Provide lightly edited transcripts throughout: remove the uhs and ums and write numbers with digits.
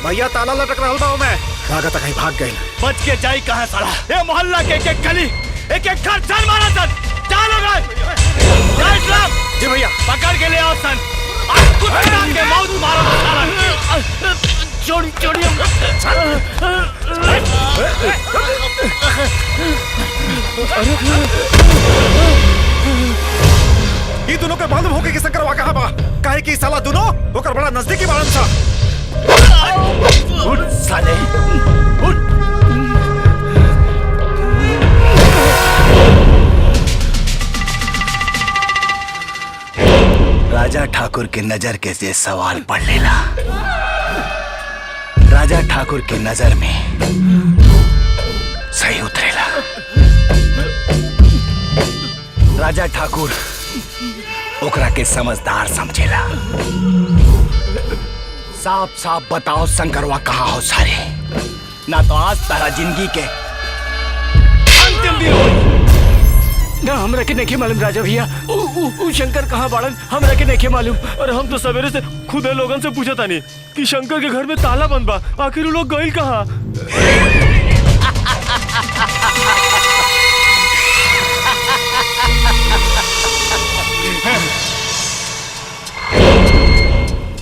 भैया ताला लटक रहा बा मैं। लागत कहीं भाग गए। बच के जाई कहाँ साला? ये मोहल्ला के एक गली एक घर चल मारा सन। चलो जी भैया पकड़ के ले आओ सन। कुत्ता के मौत मारो साला। चोरी चोरी ये दोनों के मालूम हो कि शंकरवा कहाँ बा? काहे कि साला दोनों ओकर बड़ा नजदीकी बाड़न सा। उठ साले उठ। राजा ठाकुर के नजर के से सवाल पढ़ लेला। राजा ठाकुर के नजर में सही उतरेला। राजा ठाकुर ओकरा के समझदार समझेला। साफ साफ बताओ शंकरवा कहाँ हो सारे, ना तो आज तारा जिंदगी के अंतिम दिन हो। ना हमरा के नहीं मालूम राजा भैया, शंकर कहाँ बाड़न हमरा के नहीं मालूम। और हम तो सवेरे से खुदे लोगन से पूछा था नहीं कि शंकर के घर में ताला बंद बा, आखिर वो लोग गइल कहाँ?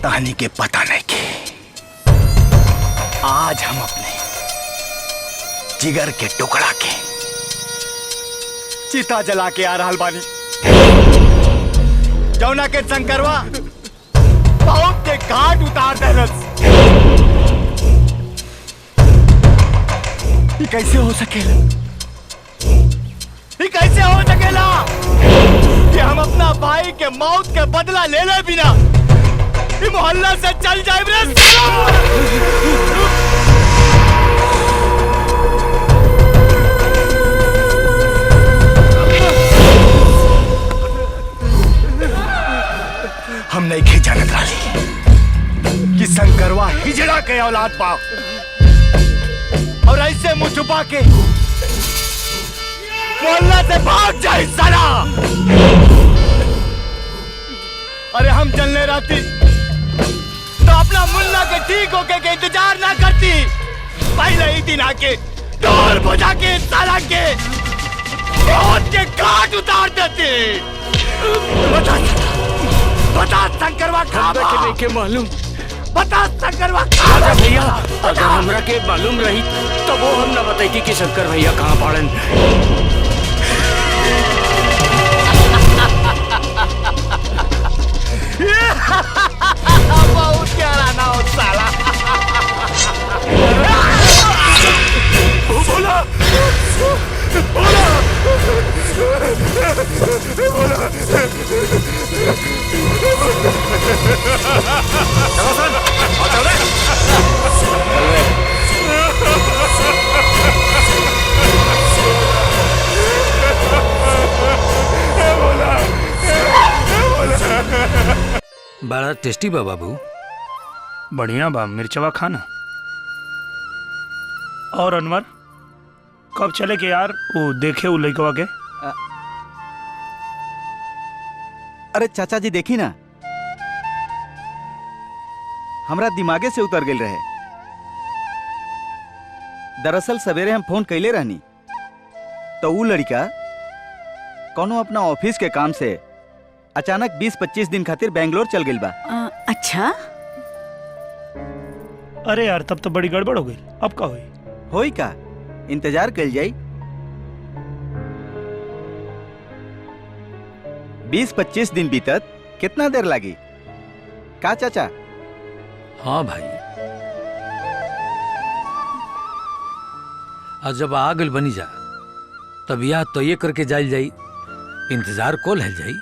कहानी के पता नहीं के आज हम अपने जिगर के टुकड़ा के चिता जला के आ रहा बानी। जौना के शंकरवा बहुत के घाट उतार दे। ये कैसे हो सकेला? ये कैसे हो सकेला कि हम अपना भाई के मौत के बदला ले ले बिना ये मोहल्ला से चल जाए? हम नहीं खे जानत वाली कि शंकरवा हिजड़ा के औलाद पाओ और ऐसे मुंह छुपा के मोहल्ला से भाग जाए साला। अरे हम चलने रहती तो अपना मुन्ना के ठीक होके के इंतजार ना करती, पहले ही दिन आके ढोल बजा के साला के मौत के घाट उतार देते। बता शंकरवा कहाँ बा? के नहीं के मालूम। बता शंकरवा कहाँ बा? भैया अगर हमरा के मालूम रही तो वो हम न बताई कि शंकर भैया कहाँ बाड़न। बहुत प्यारा ना हो साला। बोला बोला बड़ा टेस्टी बा बाबू। बढ़िया बा, मिर्चवा खाना। और अनवर कब चले के यार? वो देखे वो लड़कवा के। अरे चाचा जी देखी ना, हमरा दिमागे से उतर गई रहे। दरअसल सवेरे हम फोन कैले रहनी तो वो लड़का कोनो अपना ऑफिस के काम से अचानक 20-25 दिन खातिर बेंगलोर चल गई बा। अच्छा? अरे यार तब तो बड़ी गड़बड़ हो गई। अब का हुई? होई का इंतजार कल जाई। 20-25 दिन बीतत कितना देर लागी का चाचा? हाँ भाई, और जब आगल बनी जा तब या तो ये करके जाइल जाई, इंतजार को लहल जाई।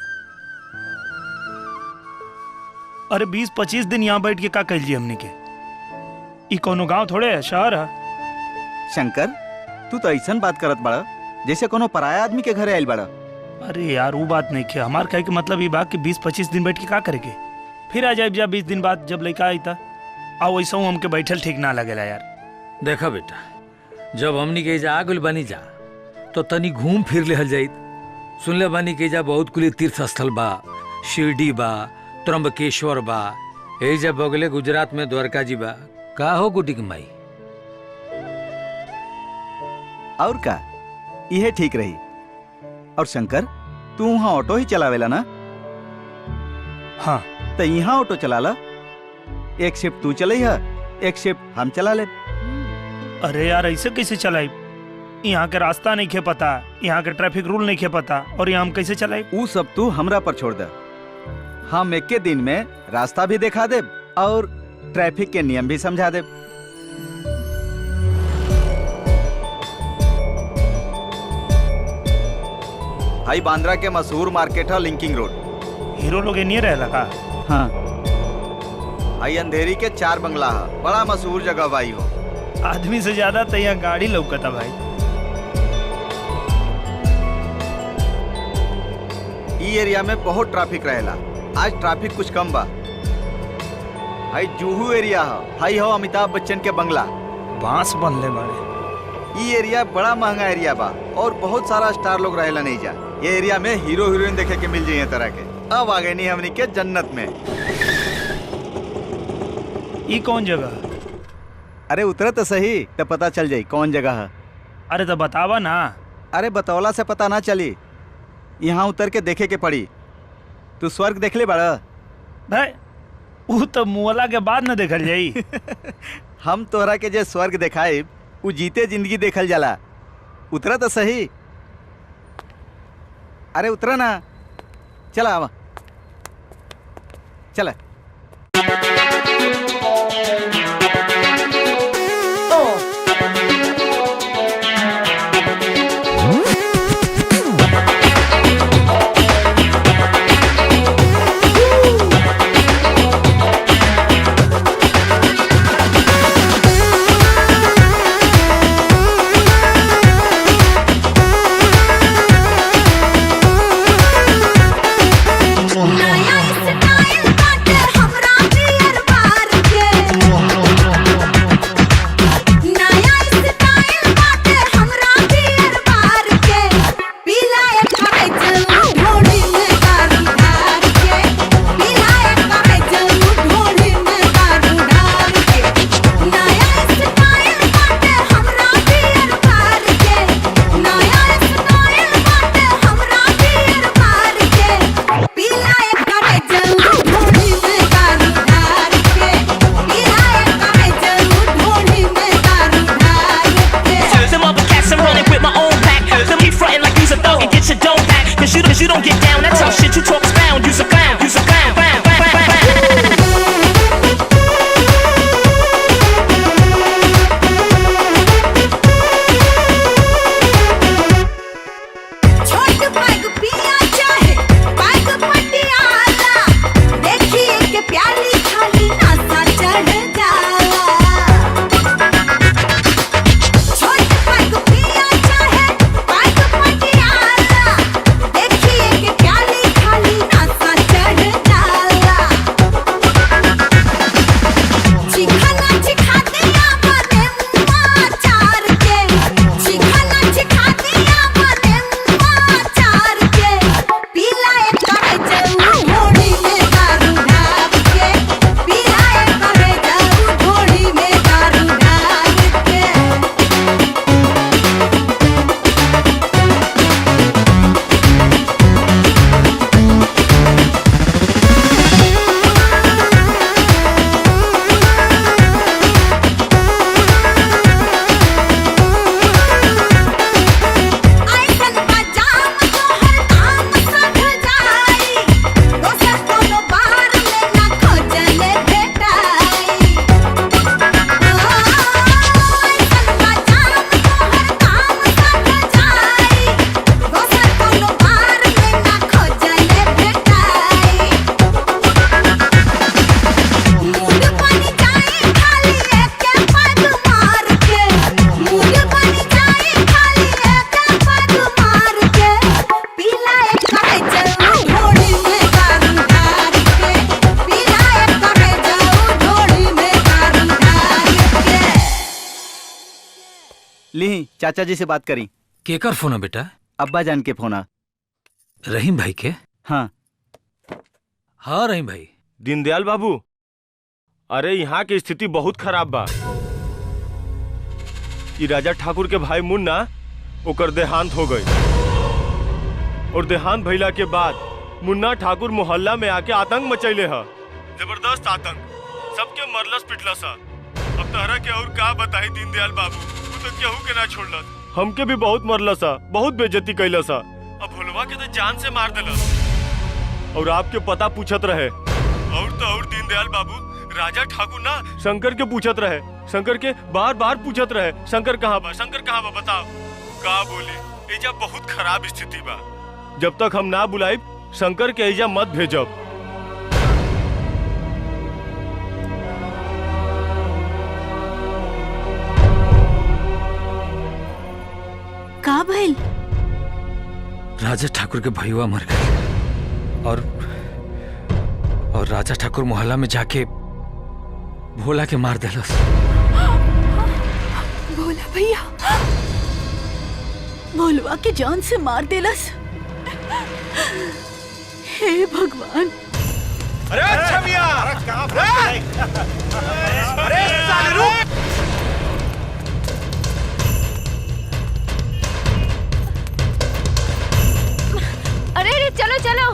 अरे 20-25 दिन यहाँ बैठ के का कह लिए हमने के? ई कोनो गांव थोड़े है, शहर है। शंकर तू तो ऐसा बात करत बड़ा जैसे कोनो पराया आदमी के घरे आयल बड़ा। अरे यार वो बात नहीं किया। हमार कहे के मतलब ये बात कि 20-25 दिन बैठ के का करेंगे? फिर आ जाए जब 20 दिन बाद जब लड़का आई था आ वैसा हमके बैठल ठीक ना लगेला यार। देखा बेटा, जब हमनी के जा आगल बनी जा तो तनी घूम फिर लेहल जाई। सुनले बानी के जा बहुत कुली तीर्थ स्थल बा, शिरडी बा, त्र्यंबकेश्वर बा, यही जब बगले गुजरात में द्वारका जी बा। का हो गुड्डी की माई? और का यह ठीक रही। और शंकर, तू वहाँ ऑटो ही चलावेला ना? हाँ। तो यहाँ ऑटो चला ला। एक शिफ्ट तू चलई है, एक शिफ्ट हम चला ले। अरे यार ऐसे कैसे चलाई? यहाँ के रास्ता नहीं खे पता, यहाँ के ट्रैफिक रूल नहीं खे पता, और यहाँ हम कैसे चलाई? ऊ सब तू हमरा पर छोड़ दे। हम एक के दिन में रास्ता भी दिखा दे और ट्रैफिक के नियम भी समझा दे। हाई बांद्रा के मशहूर मार्केट है लिंकिंग रोड। हीरो लोग नहीं रहेला का? हाँ। हाई अंधेरी के 4 बंगला है, बड़ा मशहूर जगह भाई हो। आदमी से ज्यादा तो यहाँ गाड़ी लौकता भाई। ई एरिया में बहुत ट्रैफिक रहेला, आज ट्रैफिक कुछ कम बा। हाई जुहू एरिया है, हाई हो अमिताभ बच्चन के बंगला। बांस बनले बाड़े। ई एरिया बड़ा महंगा एरिया बा और बहुत सारा स्टार लोग रहेला नहीं जा। ये एरिया में हीरो हीरोइन देखे के मिल जाइए तरह के। अब आ गए नहीं हमनी के जन्नत में। ई कौन जगह? अरे उतरे तो सही तो पता चल जाई कौन जगह है। अरे तो बतावा ना। अरे बतौला से पता ना चली, यहाँ उतर के देखे के पड़ी। तू स्वर्ग देख ले बड़ा भाई, वो तो मुअला के बाद न देखल जाई। हम तोहरा के जे स्वर्ग देखाए वो जीते जिंदगी देखल जाला। उतरा तो सही। अरे उतरा ना, चला आवा चला। You don't get down, that's how shit you talk expound. You's a clown, you's a clown, clown, clown, clown, ली चाचा जी से बात करी। केकर फोन है बेटा? अब्बा जान के फोन। रहीम भाई के? हाँ हाँ रहीम भाई। दीनदयाल बाबू, अरे यहाँ की स्थिति बहुत खराब बा। ई राजा ठाकुर के भाई मुन्ना ओकर देहांत हो गई और देहांत भइला के बाद मुन्ना ठाकुर मोहल्ला में आके आतंक मचैले है, जबरदस्त आतंक, सबके मरलस पिटलस। अब तहरा के और का बताई दीनदयाल बाबू, तू तो केहू के ना छोड़लस, हमके भी बहुत मरलस, बहुत बेइज्जती कैलस। अब भोलवा के तो जान से मार देलस और आपके पता पूछत रहे। और तो और दीनदयाल बाबू राजा ठाकुर ना शंकर के पूछत रहे, शंकर के बार बार पूछत रहे, शंकर कहाँ बा, शंकर कहाँ बा, बताओ का बोली। एजा बहुत खराब स्थिति बा, जब तक हम ना बुलाई शंकर के एजा मत भेजब। का भइल? राजा ठाकुर के भैया मर गए और राजा ठाकुर मोहल्ला में जाके भोला के मार देलस। भोला भैया भोलवा के जान से मार देलस। हे भगवान। अरे अच्छा मिया, अरे साले रुक। अरे चलो चलो।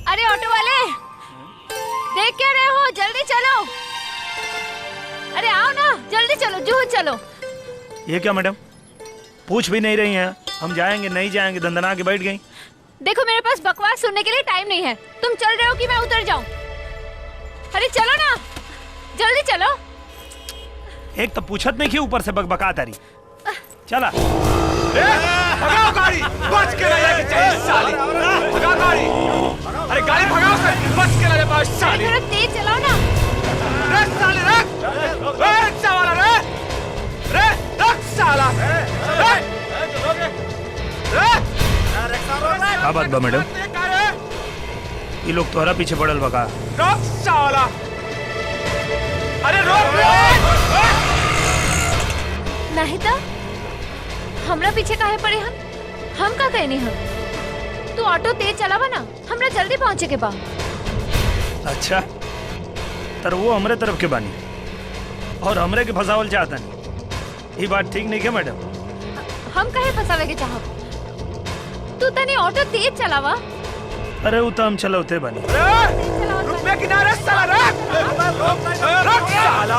अरे ऑटो वाले, देख क्या रहे हो, जल्दी चलो। अरे आओ ना, जल्दी चलो, जूह चलो। ये क्या मैडम, पूछ भी नहीं रही हैं? हम जाएंगे नहीं जाएंगे दंदना के बैठ गई। देखो मेरे पास बकवास सुनने के लिए टाइम नहीं है, तुम चल रहे हो कि मैं उतर जाऊं? अरे चलो ना, जल्दी चलो। एक तो पूछत नहीं कि ऊपर से बकबका तारी। चला भगाओ गाड़ी, बच के ना जाके चाहिए साली। भगाओ गाड़ी, अरे गाड़ी भगाओ, बच के ना जाए साली। थोड़ा तेज चलाओ ना। रे साले रख, रे रिक्शा वाला रे रख साला, क्या बात बा मैडम, ये लोग तोहरा पीछे पड़ल बका। रोक साला, अरे रोक। नहीं तो हमरा पीछे काहे पड़े हम का कहनी हम? तू ऑटो तेज चलावा ना, हमरा जल्दी पहुंचे के बा। अच्छा तर वो हमरे तरफ के बानी और हमरे के फसावल चाहता नहीं, ये बात ठीक नहीं है मैडम। हम काहे फसावे के चाहब? तू तनी ऑटो तेज चलावा। अरे वो तो हम चलौते बानी। रुपये किनारे साला रख साला।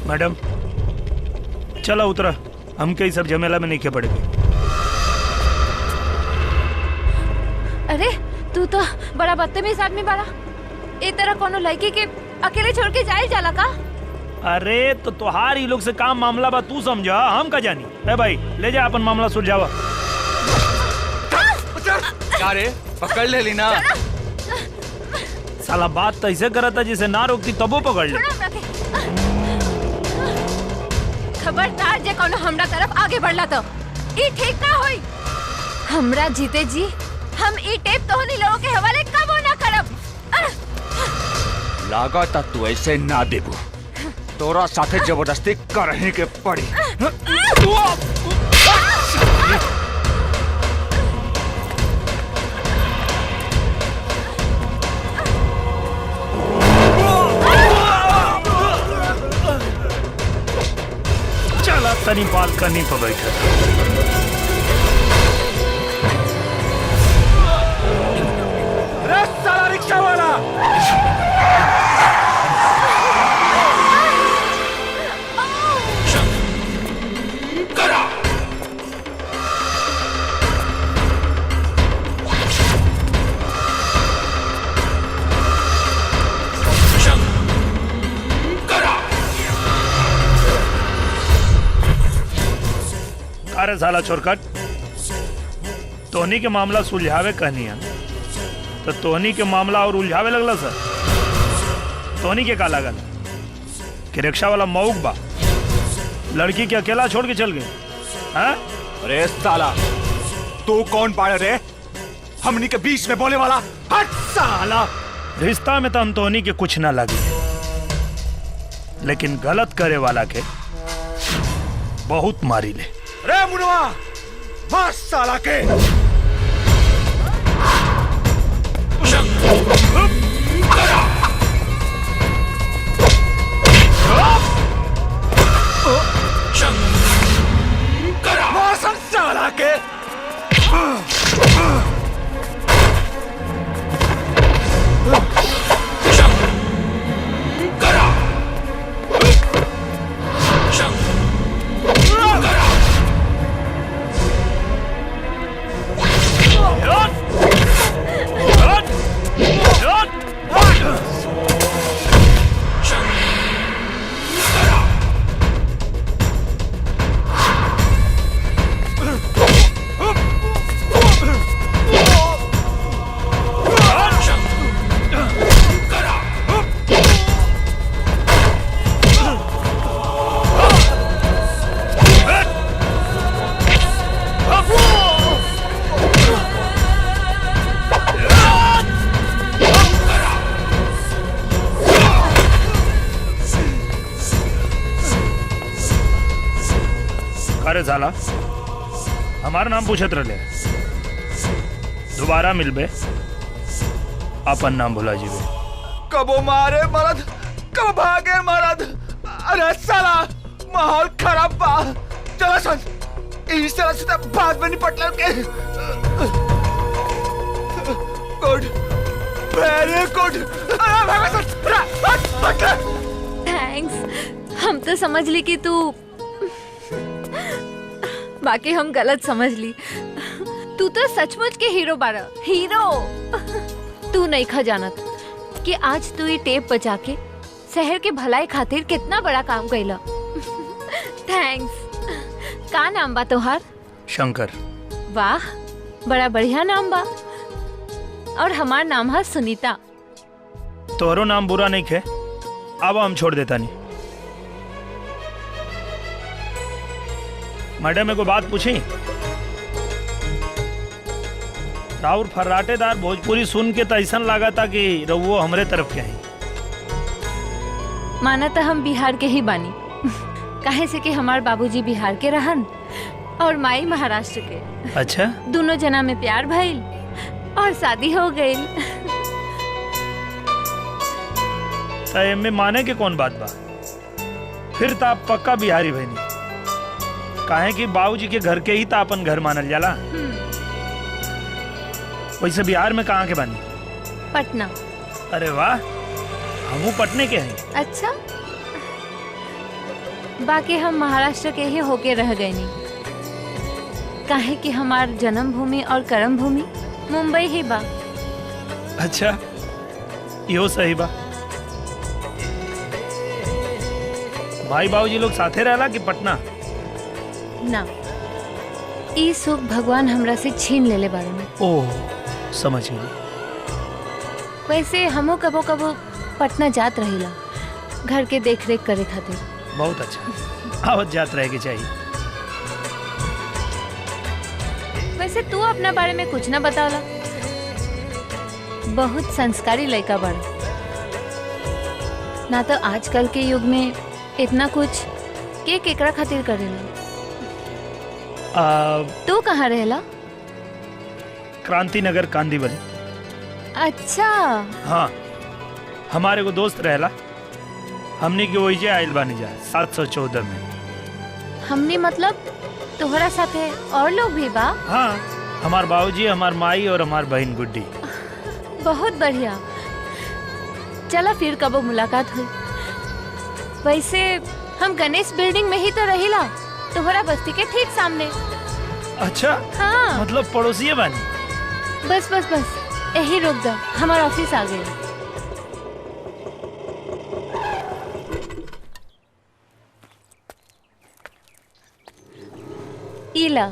मैडम चला उतरा, हम कई सब झमेला में नहीं के पड़ेंगे। अरे तू तो बड़ा बदतमीज आदमी बाड़ा, ए तरह कोनो लड़की के अकेले छोड़ के जाए जाला का? अरे तो तुहार ही लोग से काम मामला बा, तू समझा, हम का जानी। ए भाई ले जा अपन मामला सुलझावा। क्या रे, पकड़ ले लीना। साला बात तो ऐसे करता जिसे ना रोकती तबो पकड़ ले। खबरदार जे कोनो हमरा तरफ आगे बढ़ला तो ई ठीक ना होई। हमरा जीते जी हम ई टेप तोहनी लोगों के हवाले कबो ना करब। लागत तू ऐसे ना देबू, तोरा साथे जबरदस्ती करही के पड़ी। चला तनी बालकनी पर बैठा। रे साला रिक्शा वाला, अरे साला चोरकट, तोहनी के मामला सुलझावे कहनी है तो तोहनी के मामला और उलझावे लगला सर। तोहनी के का लागल कि रिक्शा वाला मऊक बा, लड़की के अकेला छोड़ के चल गए हैं? अरे साला तू कौन पाड़े रे, हमनी के बीच में बोले वाला? हट साला। रिश्ता में तो हम तोहनी के कुछ ना लगे, लेकिन गलत करे वाला के बहुत मारी ले। रे मुनवा, मार साला के। मार साला के। अरे साला हमारा नाम पूछत रहे, दोबारा मिलबे अपन नाम भुला जीबे। कबो मारे मरद, कब भागे मरद। अरे साला माहौल खराब बा। चला सन इस तरह से तो बाद में निपट लेंगे। Good, very good. थैंक्स। हम तो समझ ली कि तू, बाकी हम गलत समझ ली। तू तो सचमुच के हीरो बारा, हीरो। तू नहीं खा जानत कि आज तू ये टेप बजा के शहर के भलाई खातिर कितना बड़ा काम कैला। थैंक्स। का नाम बा तोहार? शंकर। वाह, बड़ा बढ़िया नाम बा। और हमार नाम है सुनीता। तोहरो नाम बुरा नहीं खे, अब हम छोड़ देता नहीं। मैडम को बात पूछी, राउर फर्राटेदार भोजपुरी सुन के तो ऐसा लगा था कि रउओ हमरे तरफ के हैं। माना तो हम बिहार के ही बानी। काहे से कि हमार बाबूजी बिहार के रहन और माई महाराष्ट्र के। अच्छा, दोनों जना में प्यार भइल और शादी हो गई। तो में माने के कौन बात बा? फिर तो आप पक्का बिहारी बहनी। काहे कि बाबूजी के घर के ही तो अपन घर मानल जाला। वैसे बिहार में कहाँ के बानी? पटना। अरे वाह, हमू पटने के हैं। अच्छा, बाकी हम महाराष्ट्र के ही होके रह गए नहीं। काहे कि हमार जन्म भूमि और कर्म भूमि मुंबई ही बा। अच्छा, यो सही बा। भाई बाबूजी लोग साथे रहला कि पटना? ना, ई सुख भगवान हमरा से छीन लेले बारे में। ओह, समझ गई। वैसे हमो कबो कबो पटना जात रहिला घर के देख रेख करे खातिर। बहुत अच्छा, आवत जात रहे के चाहिए। वैसे तू अपना बारे में कुछ ना बतावला। बहुत संस्कारी लड़का बड़ा। ना तो आजकल के युग में इतना कुछ के केकरा खातिर करेला। तू कहाँ रहेला? क्रांति नगर कांदीवली। अच्छा। हाँ, हमारे को दोस्त रहला, हमने की वही आयल बानी जा 714 में। हमने मतलब तोहरा साथे और लोग भी बा? हाँ, हमार बाबूजी, हमार माई और हमार बहन गुड्डी। बहुत बढ़िया। चला फिर कबो मुलाकात हुई। वैसे हम गणेश बिल्डिंग में ही तो रहिला, तोहरा बस्ती के ठीक सामने। अच्छा, हाँ, मतलब पड़ोसी बानी। बस बस बस, यही रुक जा, हमारा ऑफिस आ गया। इला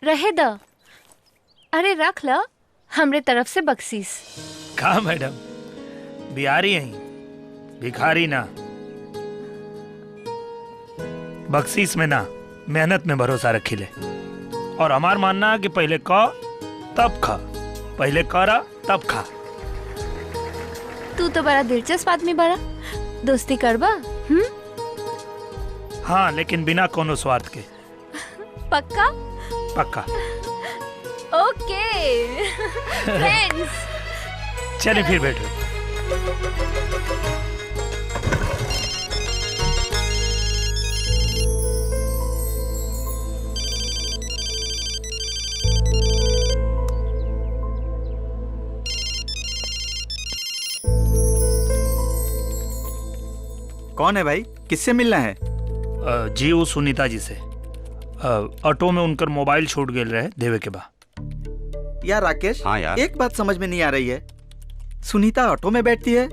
रहे द। अरे रख ला, हमरे तरफ से बख्शीश। कहा मैडम, बिहारी हैं, भिखारी ना। बख्शीश में ना, मेहनत में भरोसा रखी ले। और हमार मानना है कि पहले क तब खा, पहले करा तब खा। तू तो बड़ा दिलचस्प आदमी बड़ा। दोस्ती करबा? हाँ, लेकिन बिना कोनो स्वार्थ के। पक्का? पक्का। ओके फ्रेंड्स। चलिए फिर बैठो। कौन है भाई, किससे मिलना है? जी वो सुनीता जी से। ऑटो में उनकर मोबाइल छूट गेल रहे देवे के बा। यार राकेश, हाँ यार। एक बात समझ में नहीं आ रही है। सुनीता ऑटो में बैठती है,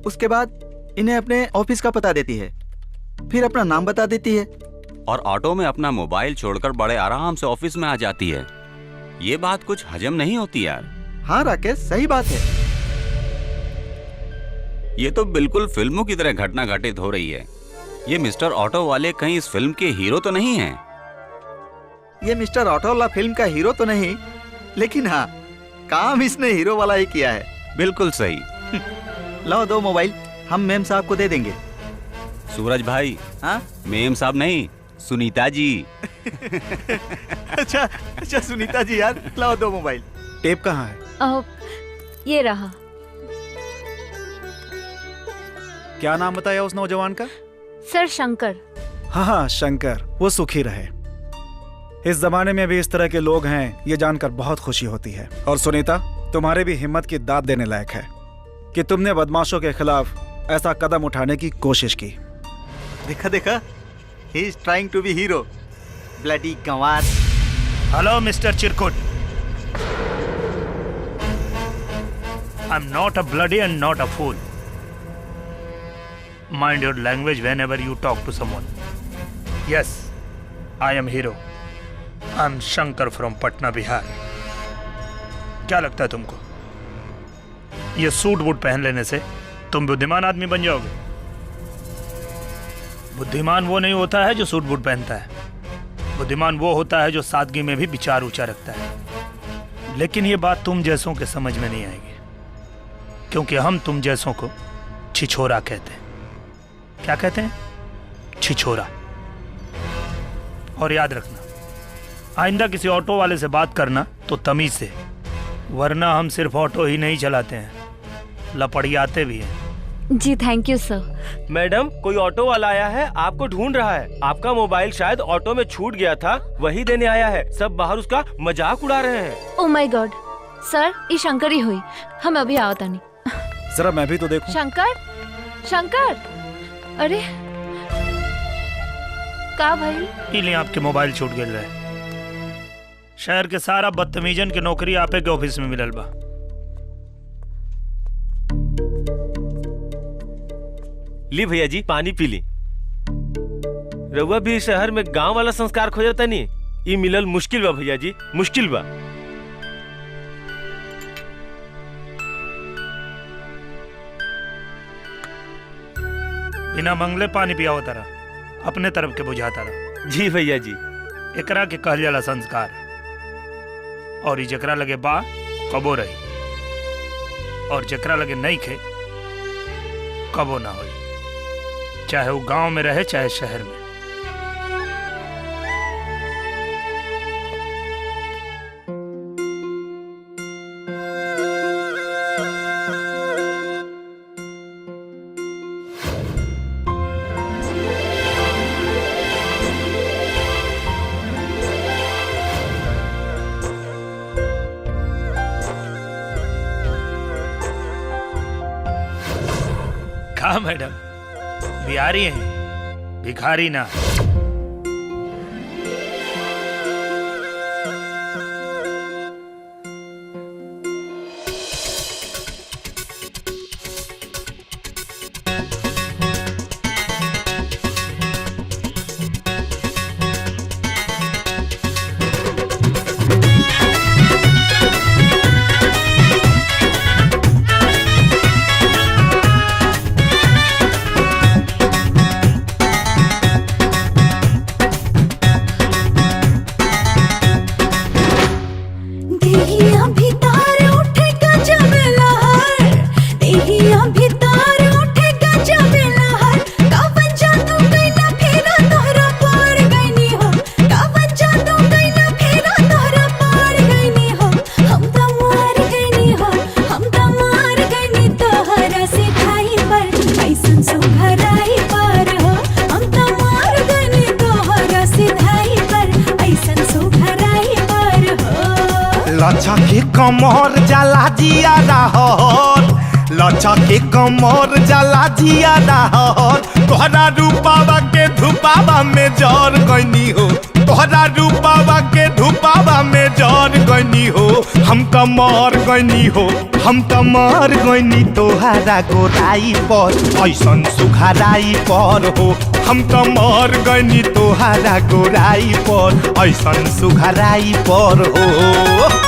उसके बाद इन्हें अपने ऑफिस का पता देती है, फिर अपना नाम बता देती है, और ऑटो में अपना मोबाइल छोड़कर बड़े आराम से ऑफिस में आ जाती है। ये बात कुछ हजम नहीं होती यार। हाँ राकेश, सही बात है। ये तो बिल्कुल फिल्मों की तरह घटना घटित हो रही है। ये मिस्टर ऑटो वाले कहीं इस फिल्म के हीरो तो नहीं हैं? ये मिस्टर ऑटो वाला फिल्म का हीरो तो नहीं, लेकिन हाँ, काम इसने हीरो वाला ही किया है। बिल्कुल सही। लाओ दो मोबाइल, हम मेम साहब को दे देंगे। सूरज भाई, हाँ मेम साहब नहीं, सुनीता जी। अच्छा अच्छा, सुनीता जी यार, लाओ दो मोबाइल। टेप कहाँ है? ये रहा। क्या नाम बताया उस नौजवान का? सर शंकर। हाँ, शंकर। वो सुखी रहे। इस जमाने में भी इस तरह के लोग हैं, ये जानकर बहुत खुशी होती है। और सुनीता, तुम्हारे भी हिम्मत की दाद देने लायक है कि तुमने बदमाशों के खिलाफ ऐसा कदम उठाने की कोशिश की। देखा देखा, he is trying to be hero. Bloody गंवार। हेलो मिस्टर चिरकुट। I am not a bloody and not a fool. Mind your language whenever you talk to someone. Yes, I am hero. I am Shankar from Patna, Bihar. क्या लगता है तुमको? ये suit boot पहन लेने से तुम बुद्धिमान आदमी बन जाओगे? बुद्धिमान वो नहीं होता है जो सूट बूट पहनता है। बुद्धिमान वो होता है जो सादगी में भी विचार ऊंचा रखता है। लेकिन ये बात तुम जैसों के समझ में नहीं आएगी, क्योंकि हम तुम जैसों को छिछोरा कहते हैं। क्या कहते हैं? छिछोरा। और याद रखना, आइंदा किसी ऑटो वाले से बात करना तो तमीज से, वरना हम सिर्फ ऑटो ही नहीं चलाते हैं, लपड़ियाते भी हैं। जी थैंक यू सर। मैडम, कोई ऑटो वाला आया है, आपको ढूंढ रहा है। आपका मोबाइल शायद ऑटो में छूट गया था, वही देने आया है। सब बाहर उसका मजाक उड़ा रहे हैं। ओह माय गॉड सर, ये शंकर ही हुई। हम अभी आओ तानी। जरा मैं भी तो देखूं। शंकर, शंकर, अरे का भाई? इसीलिए आपके मोबाइल छूट गए रहे। शहर के सारा बदतमीजन के नौकरी आपे के ऑफिस में मिलल बा। ली भैया जी, पानी पी ली। रउआ भी शहर में गांव वाला संस्कार खोजता नहीं, ये मिलल मुश्किल बा भैया जी, मुश्किल बा। बिना मंगले पानी पियाओ तारा, अपने तरफ के बुझाता रहा। जी भैया जी। एकरा के कहल जाला संस्कार। और ई जकरा लगे बा कबो रही, और जकरा लगे नहीं खे कबो ना होई, चाहे वो गांव में रहे चाहे शहर में। हाँ मैडम, बिहारी हैं, भिखारी ना। का लचके कमर जाला जिया रहर, लचके कमर जाला जिया रहर, तोहरा रूपावा के धुपावा में जर गईनी हो, तोहरा रूपावा के धुपावा में जर गईनी हो, हम त मर गईनी हो, हम त मर गईनी तोहरा गोराई पर ऐसन सुघराई पर हो, हम त मर गईनी तोहरा गोराई पर ऐसन सुघराई पर हो।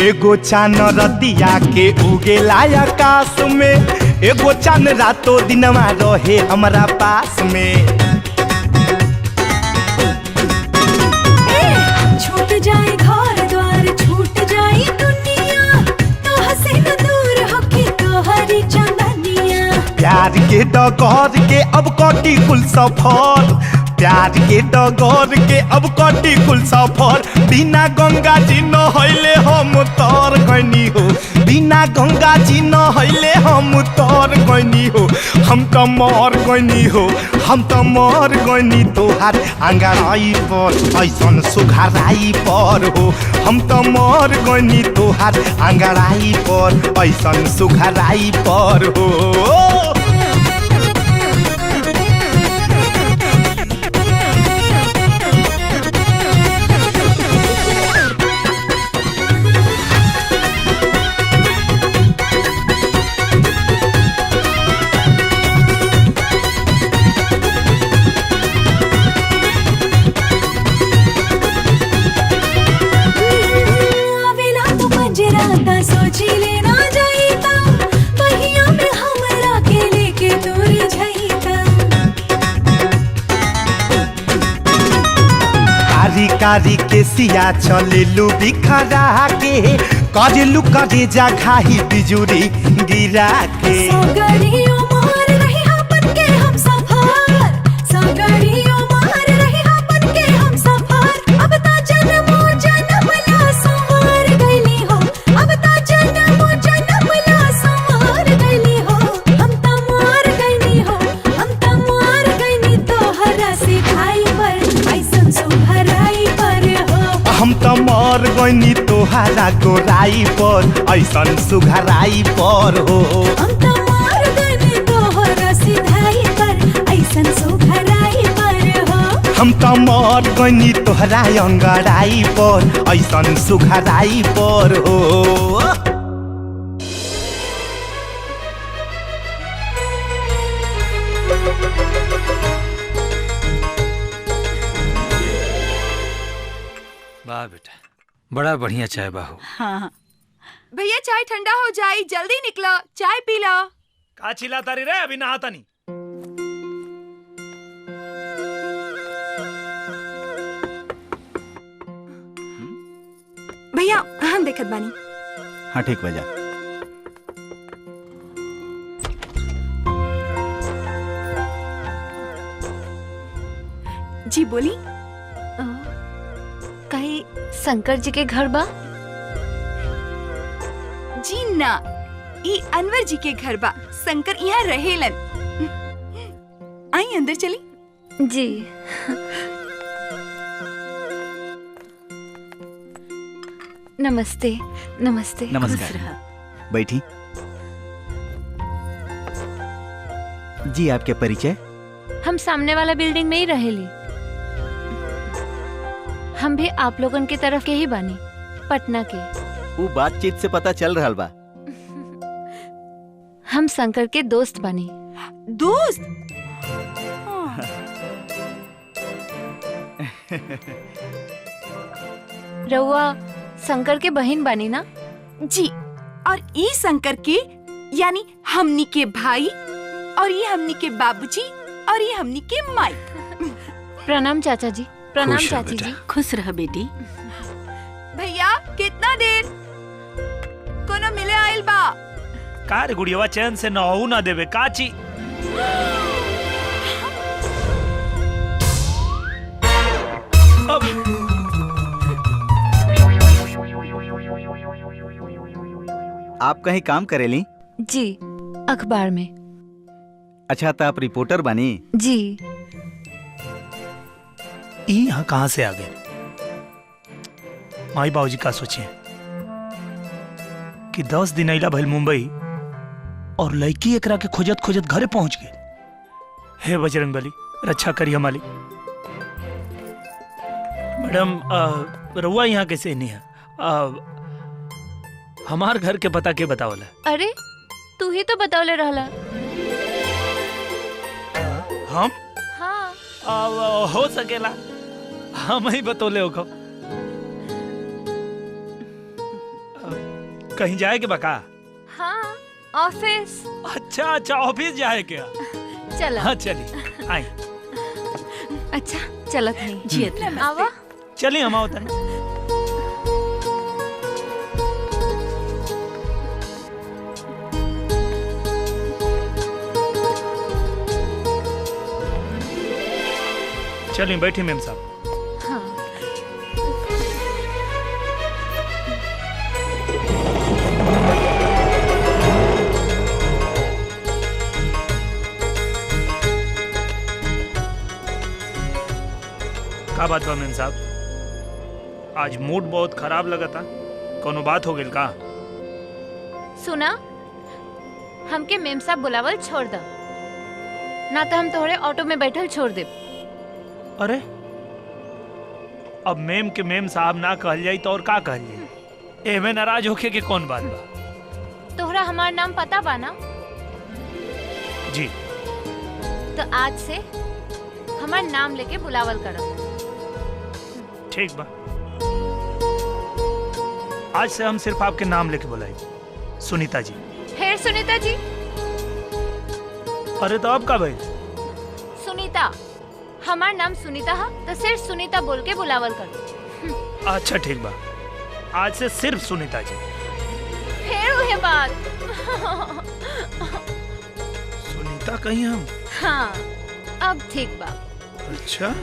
एगो चान रतिया के उगेला आकाश में, एगो चान रातों दिनवा रहे हमरा पास में। छूट जाए घर द्वार, छूट जाए दुनिया, तो हसे न दूर होके तोहरी चंदनिया। प्यार के डगर के अब कटी कुल सफर, प्यार के डगर के अब कटी कुल सफर, बिना गंगा जी नहैले हम तर गईनी हो, बिना गंगा जी नहैले हम तर गईनी हो, हम त मर गईनी हो, हम त मर गईनी तोहार अंगड़ाई पर ऐसन सुघराई पर हो, हम त मर गईनी तोहार अंगड़ाई पर ऐसन सुघराई पर हो। सोची लेना जाईता, बहिया में हमरा के लेके दूर जाईता। कारी कारी के सिया चलेलू बिखरा के, करेलू करे जा खाही बिजुरी गिरा के। सगड़ियों मार रही हापन के हम सफर, सगड़ियों मार रही हापन के हम सफर, अब ता जन्मो जन्म ला संवार गईली हो, अब ता जन्मो जन्म ला संवार गईली हो, हम ता मार गईली हो, हम ता मार गईली तोहरा से खाई पर ऐसन सुघराई पर हो, हम त मर गईनी तोहरा गोराई पर ऐसन सुघराई पर हो, हम त मार गईली तोहरा सिधाई पर ऐसन सुघराई पर हो, हम त मर गईनी तोहरा अंगड़ाई पर ऐसन सुघराई पर हो। वाह बेटा, बड़ा बढ़िया चाय बाहू। हाँ भैया चाय ठंडा हो जाए, जल्दी निकलो, चाय पी लो। का चिल्ला तारी रे, अभी नहाता नहीं। भैया हम देखत बानी। हाँ ठीक बजा। जी बोली। कहीं शंकर जी के घर बा? जी ना, ई अनवर जी के घर बा, शंकर यहाँ रहेलन। आई अंदर चली। जी नमस्ते। नमस्ते। नमस्कार। बैठी। जी आपके परिचय? हम सामने वाला बिल्डिंग में ही रहेली। हम भी आप लोगन की तरफ के ही बानी, पटना के। वो बातचीत से पता चल रहा बा। हम शंकर के दोस्त बानी। दोस्त? रउआ शंकर के बहन बानी ना? जी, और ई शंकर के यानी हमनी के भाई, और ये हमनी के बाबूजी, और ये हमनी के माई। प्रणाम चाचा जी। प्रणाम चाची जी। खुश रह बेटी। भैया कितना देर? कोनो मिले आइल बा? का रे गुड़ियावा, चैन से नहू ना देवे काची। आप कहीं काम करेली? जी, अखबार में। अच्छा, तो आप रिपोर्टर बनी? जी। यहाँ कहाँ से आ गए? माई बाबूजी का सोचे कि 10 दिन अला भइल मुंबई और लड़की एकरा के खोजत खोजत घरे पहुंच गए। हे बजरंगबली, रक्षा करिए मालिक। मैडम, रउआ यहाँ कैसे नहीं है? हमार घर के पता के बतावला? अरे तू ही तो बतौले रहला। हम? हाँ। हो सकेला हम ही बतौले हो। कहीं जाए के बका? हाँ, ऑफिस। अच्छा अच्छा, ऑफिस जाए क्या? चलो। हाँ चलिए, आई। अच्छा चलत नहीं जी। आवा। चलिए हम आओ तनी। चलिए बैठिए मैम साहब। हाँ। का बात बा मैम साहब? आज मूड बहुत खराब लगा था। कोनो बात हो गई का? सुना, हमके मेम साहब बुलावल छोड़ दो, ना तो हम तोहरे ऑटो में बैठल छोड़ दे। अरे अब मेम के मेम साहब ना कहल जाई तो और का कहल जाई? एमे नाराज होके के कौन बात बा? तोहरा हमार नाम पता बा ना? जी। तो आज से हमार नाम लेके बुलावल करो। ठीक बा, आज से हम सिर्फ आपके नाम लेके बुलाए, सुनीता जी। फिर सुनीता जी? अरे तो अब का भाई? सुनीता, हमार नाम सुनीता है तो सिर्फ सुनीता बोल के बुलावल करो। अच्छा ठीक बा, आज से सिर्फ सुनीता जी। फिर वही बात। सुनीता कहीं हम? हाँ, अब ठीक बा। अच्छा।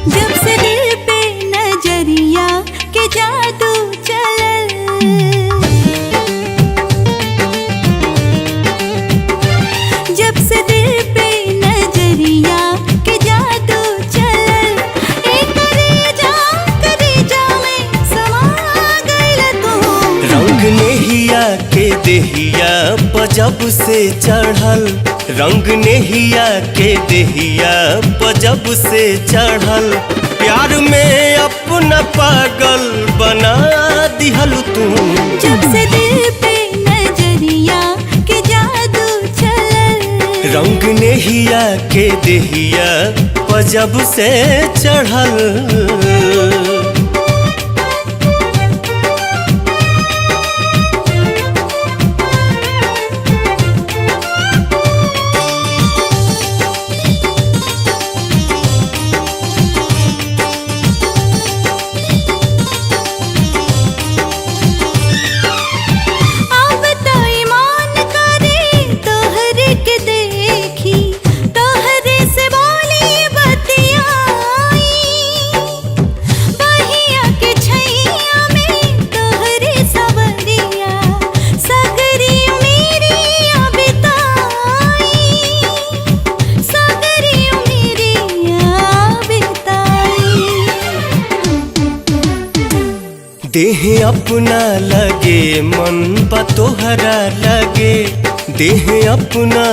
जब से दिल पे नजरिया के जादू चलल, जब से दिल पे नजरिया के जादू चलल, एक करेजा में समा गइल तू। रंग नेहिया के देहिया पजब से चढ़ल, रंग नेहिया के देहिया पजब से चढ़ल, प्यार में अपना पागल बना दिहल तू। जब से दिल पे नजरिया के जादू चलल, रंग नेहिया के देहिया पजब से चढ़ल। अब तो ईमान करे तोहरे के देखी, तोहरे से बोली बतियाई, बहिया के छैया में तोहरे सवरिया, सगरी मेरी बिताई, सगरी मेरी बिताई। देह अपना लगे मन बा तोहरा लगे, देह अपना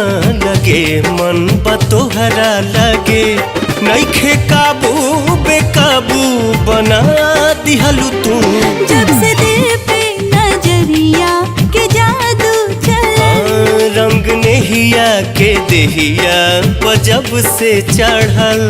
लगे मन बा तोहरा लगे, नइखे काबू बेकाबू बना दिहलू तू। जब से दिल पे नजरिया के जादू चलल, रंग नेहिया के देहिया पजब से चढ़ल।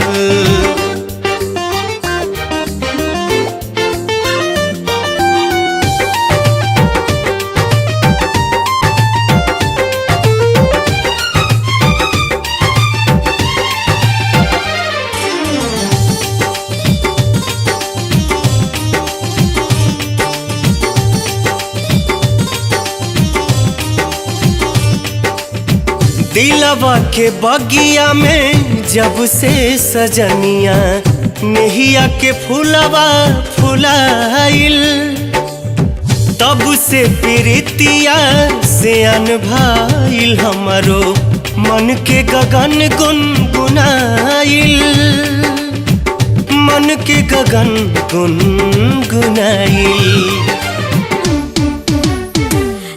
दिलवा के बगिया में जब से सजनिया नेहिया के फूलवा फुलाइल, तब से प्रीतिया से अनभाइल हमारो मन के गगन गुनगुनाइल, मन के गगन गुनगुनाइल।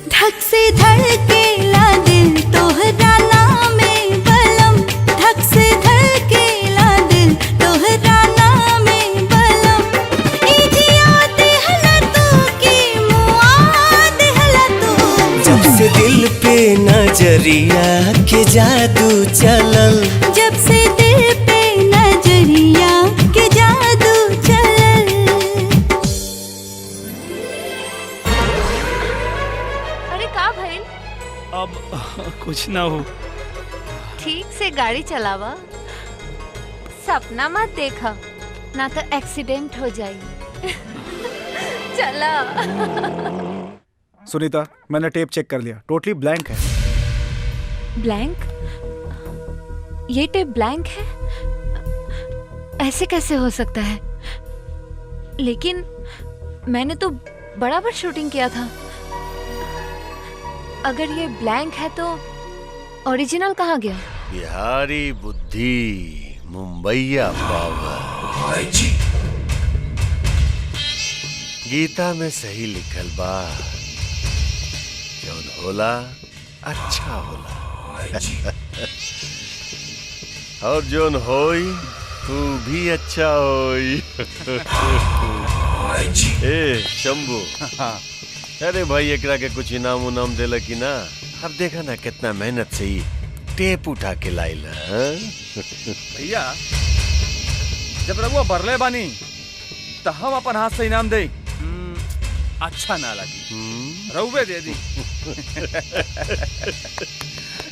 धक से धड़केला दिल तोहरा नामे बलम, धक से धड़केला दिल तोहरा नामे बलम। ई जिया देहला तू की मुआ देहला तू, जब से दिल पे नजरिया के जादू चलल, जब से दिल पे नजरिया के जादू चलल। अरे का भइल? अब कुछ ना हो। ठीक से गाड़ी चलावा, सपना मत देखा, ना तो एक्सीडेंट हो जाई। चला। सुनीता, मैंने टेप चेक कर लिया, टोटली ब्लैंक है। ब्लैंक? ये टेप ब्लैंक है? ऐसे कैसे हो सकता है? लेकिन मैंने तो बराबर शूटिंग किया था। अगर ये ब्लैंक है तो ओरिजिनल कहाँ गया? बिहारी बुद्धि मुंबईया पावर। गीता में सही लिखल बा, जौन होला अच्छा होला और जौन होई तू भी अच्छा होई। ए शंभू, अरे भाई एकरा के कुछ इनाम उनाम देला कि ना? अब देखा ना कितना मेहनत से ही टेप उठा के लाइला। भैया जब रघुआ बरले बानी तो हम अपन हाथ से इनाम दे। अच्छा ना लगी, रहुए दे दी।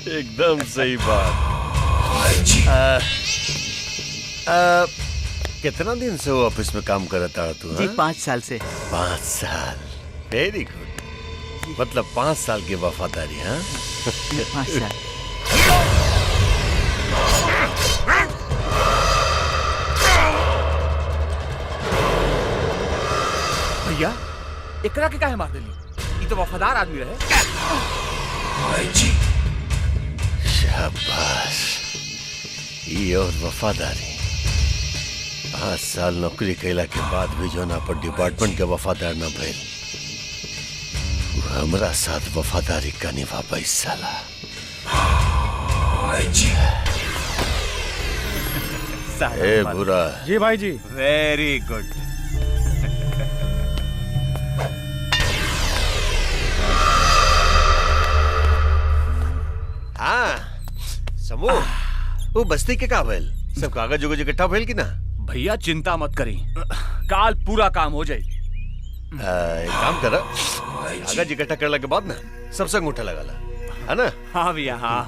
एकदम सही बात। कितना दिन से वो ऑफिस में काम करता तू? जी 5 साल से। 5 साल, वेरी गुड। मतलब 5 साल की वफादारी। हाँ 5 साल। भैया एकरा के काहे मार देली? ये तो वफादार आदमी रहे। शाबाश, ये और वफादारी। 5 साल नौकरी कैला के बाद भी जो ना पर डिपार्टमेंट के वफादार न भइल, वो हमरा साथ वफादारी का निभा पाई साला। ए बुरा। जी भाई जी। Very good. हाँ समूह, वो बस्ती के का भइल? सब कागज उगज इकट्ठा भइल कि ना? भैया चिंता मत करी, काल पूरा काम हो जाए। एक काम कर, कागज इकट्ठा करला के बाद ना सब संग उठा लगा ला, है ना? हाँ भैया हाँ।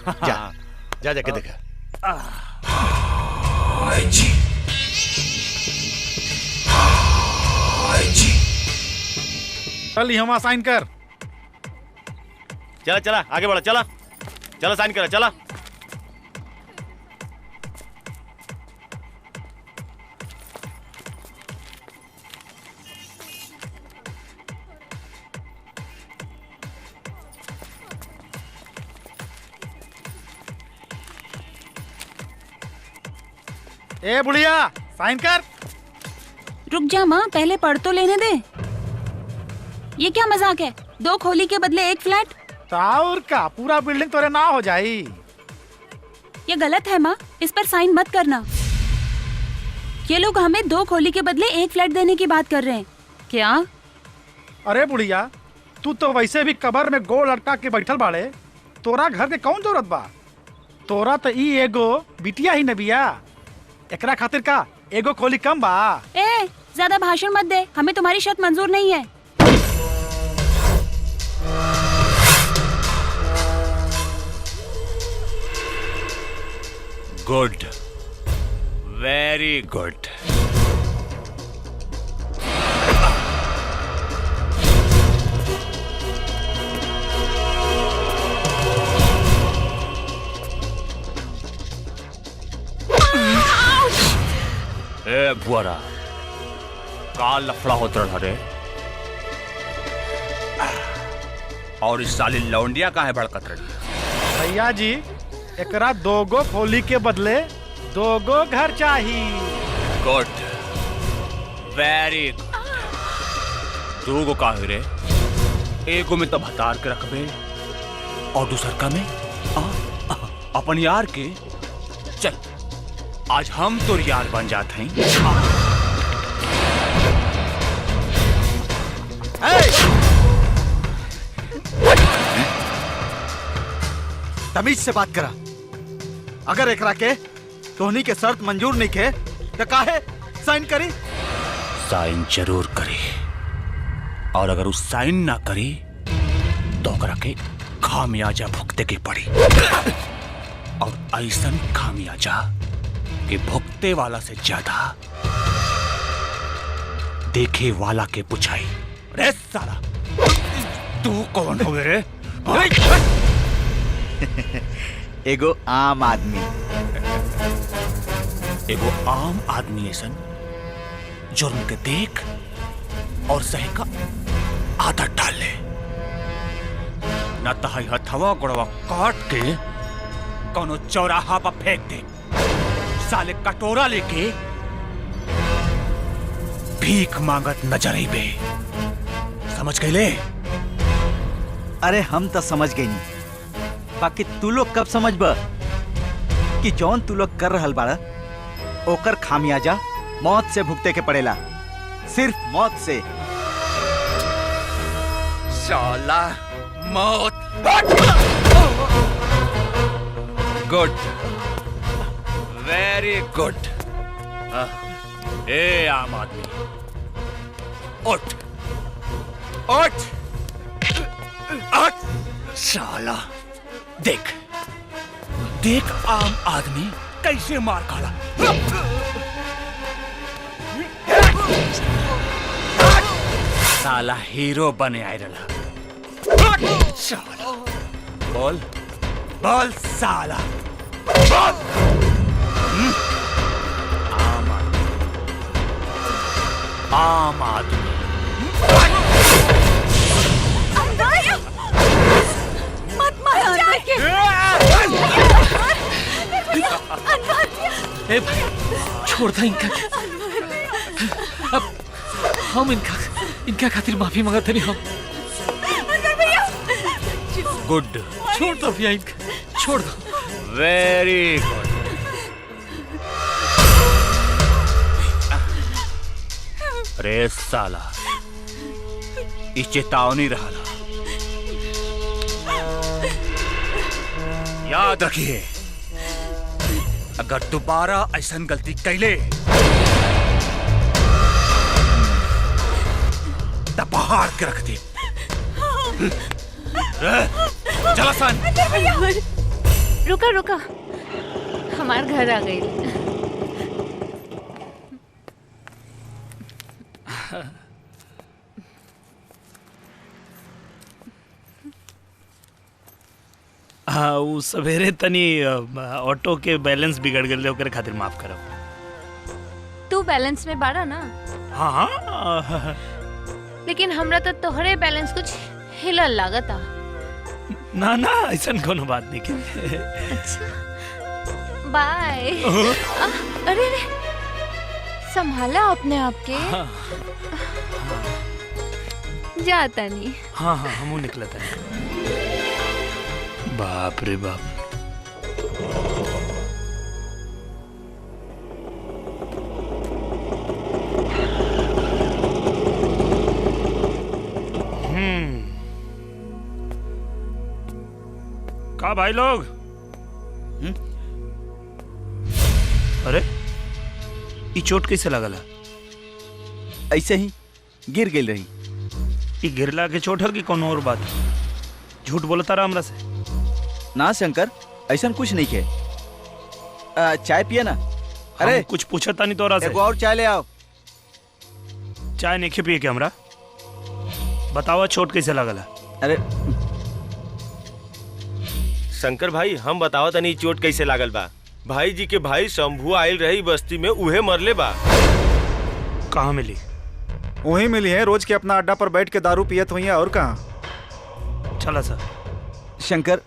जा जा जाके देखा। चल यहाँ साइन कर। चला चला आगे बढ़ा, चला चला साइन करा, चला। ए बुढ़िया साइन कर। रुक जा माँ, पहले पढ़ तो लेने दे। ये क्या मजाक है? 2 खोली के बदले 1 फ्लैट। और का पूरा बिल्डिंग तोरे ना हो जाई। ये गलत है माँ, इस पर साइन मत करना। ये लोग हमें 2 खोली के बदले 1 फ्लैट देने की बात कर रहे हैं क्या? अरे बुढ़िया, तू तो वैसे भी कबर में गोल लटका के बैठल बाड़े, तोरा घर के कौन जरूरत बा? तोरा तो ई एगो बिटिया ही न बिया, एकरा खातिर का एगो खोली कम बा? ए, ज्यादा भाषण मत दे, हमें तुम्हारी शर्त मंजूर नहीं है। Good, very good. भुआरा का लफड़ा होत रहा रे? और इस साली लौंडिया काहे भड़कत रही? भैया जी एकरा 2 गो खोली के बदले 2 गो घर चाहिए। Good, very good. 2 गो काहे रे? एगो में तो भतार के रखबे और दूसर का में अपन यार के। चल आज हम तो यार बन जाते हैं। तमीज से बात करा। अगर एकरा के तोहनी के शर्त मंजूर नहीं के तो काहे साइन करी? साइन जरूर करी, और अगर उस साइन ना करी तो ओकरा के खामियाजा भुगते के पड़ी। और ऐसा खामियाजा कि भुगते वाला से ज्यादा देखे वाला के पुछाई। रे साला तू कौन हो रे? एगो आम आदमी। एगो आम आदमी ऐसन जुर्म के देख और सही का आदत डाल ले, न तहाई हथवा गोड़वा काट के कोनो चौराहा पर फेंक दे। साले कटोरा लेके भीख मांगत नजर आईबे, समझ गए ले? अरे हम तो समझ गई नहीं, बाकी तू लोग कब समझबा कि जौन तू लोग कर रहल बाड़ा ओकर खामियाजा मौत से भुगते के पड़ेला, सिर्फ मौत से। साला मौत। Good, very good. ए आम आदमी उठ उठ उठ। साला देख देख आम आदमी कैसे मार खाला। साला हीरो बने आए रहा। साला बोल बोल साला बोल। आम आदमी मत मार जाके। ए भाई छोड़ दे इनका। अब हम इनका खातिर माफी मांगते नहीं हम। गुड, छोड़ दो भैया इनका, छोड़ दो। Very good. अरे साला ई चेतावनी रहा। याद रखिए अगर दोबारा ऐसा गलती कैले तो पहाड़ के रख दे। चला सन। रुका रुका, हमार घर आ गई। हाँ वो सवेरे तनी ऑटो के बैलेंस बिगड़ गए, ओकरे खातिर माफ करो। तू बैलेंस में बाड़ा ना? हाँ हाँ लेकिन हमरा तो तोहरे बैलेंस कुछ हिलल लागता। ना ना ऐसा कोनो बात नहीं के। अच्छा बाय। अरे अरे संभाला अपने आप के। जाता नहीं। हाँ हाँ हमू निकला था। बाप रे बाप। का भाई लोग? अरे ये चोट कैसे लगल? ऐसे ही गिर गई रही। ये गिरला के चोट है कि कोनो और बात? झूठ बोलता रहा हमरा से। ना शंकर ऐसा कुछ नहीं के। चाय पिए ना। अरे कुछ पूछता नहीं तोरा से। एगो और चाय ले आओ। चाय नहीं पिए के हमरा? बताओ चोट कैसे लगल? अरे शंकर भाई हम बताओ तनी चोट कैसे लागल बा। भाई जी के भाई शंभू आयल रही बस्ती में, उहे मरले बा। कहाँ मिली? वहीं मिली है, रोज के अपना अड्डा पर बैठ के दारू पियत हुई है, और कहाँ। चला सर। शंकर,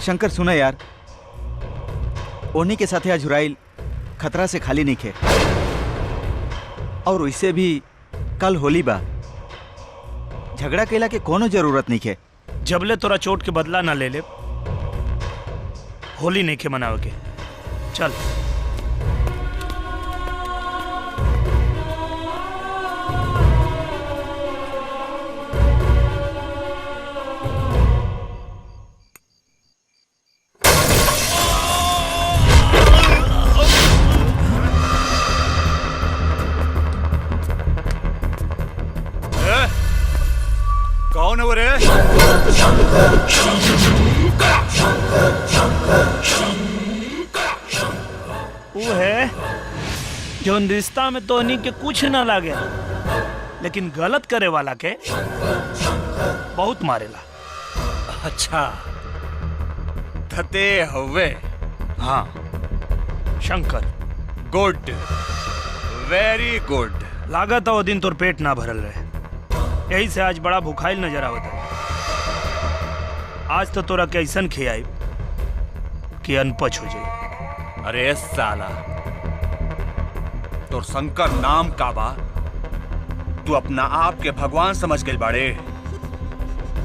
शंकर सुना यार, ओनी के साथे अजुराइल खतरा से खाली नहीं खे, और वैसे भी कल होली बा, झगड़ा केला के कोनो जरूरत नहीं खे। जबले तोरा चोट के बदला ना ले ले, होली नहीं के मनावे के। चल। कौन है वो रे? वो है जो रिश्ता में तोहनी के कुछ ना लागे, लेकिन गलत करे वाला के बहुत मारेला। अच्छा, थते हवे। हाँ शंकर। Good, very good. लागत है वो दिन तोर पेट ना भरल रहे, यही से आज बड़ा भूखाइल नजर आवत है। आज तो तोरा कैसन खियाई कि अनपच हो जाए। अरे साला, तोर शंकर नाम का बा, तू अपना आप के भगवान समझ गए बाड़े।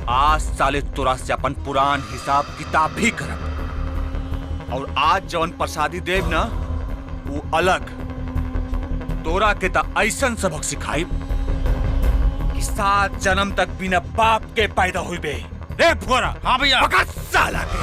आज साले तोरा से अपन पुरान हिसाब किताब भी करब, और आज जवन प्रसादी देव ना वो अलग। तोरा के ता ऐसन सबक सिखाई कि 7 जन्म तक बिना बाप के पैदा हुई बे। रे फुरा। हाँ भैया। पकड़ साला के।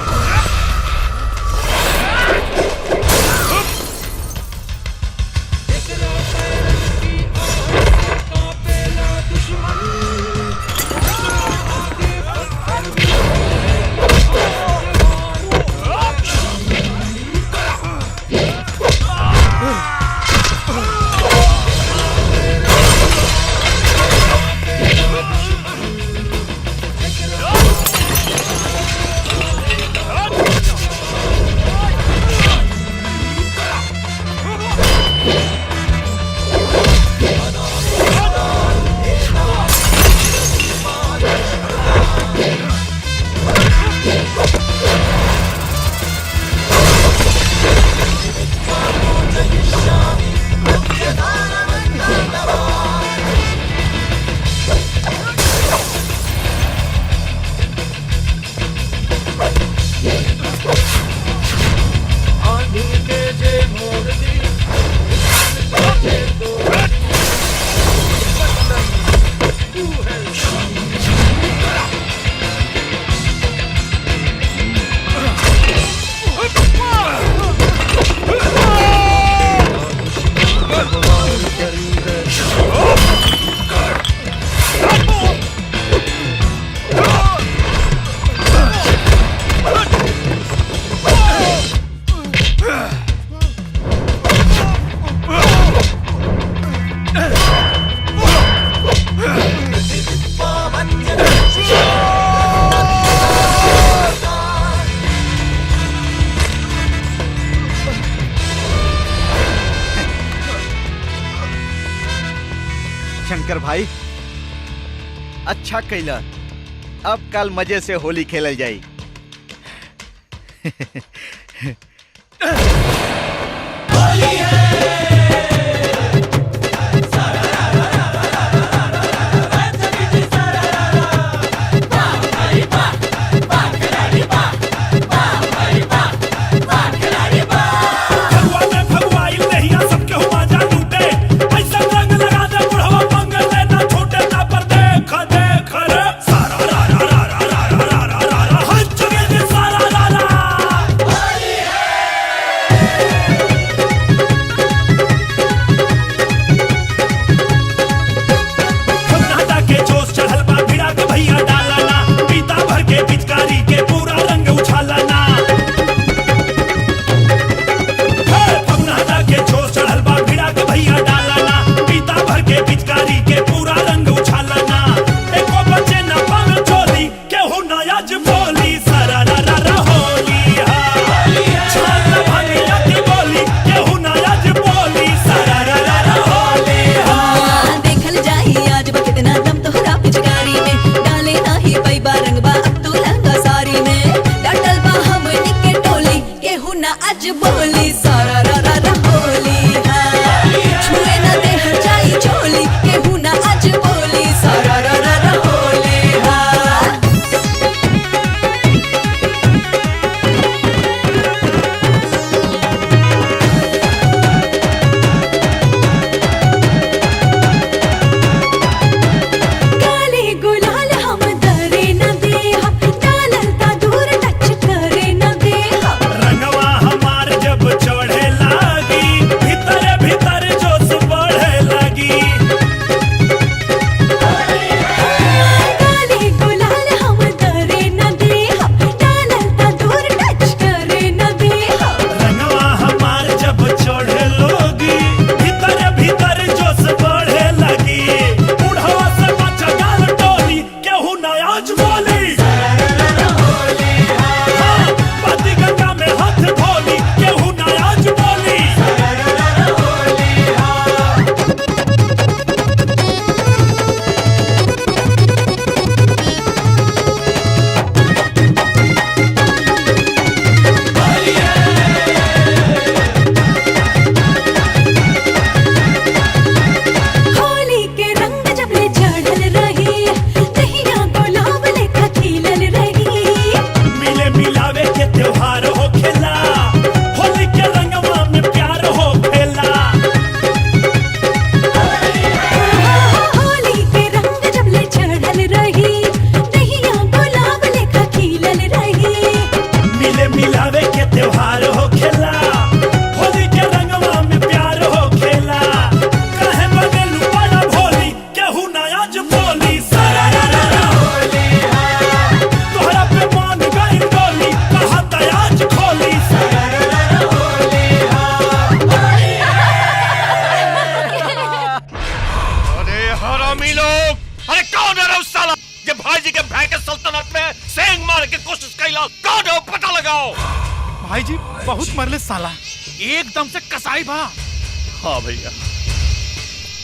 शंकर भाई, अच्छा कैला, अब कल मजे से होली खेलल जाई। होली है। जब भाईजी के भाई के सल्तनत में सेंग मार के कोशिश कैला, कौन हो पता लगाओ। भाई जी बहुत मरले साला, एकदम से कसाई भा। हाँ भैया,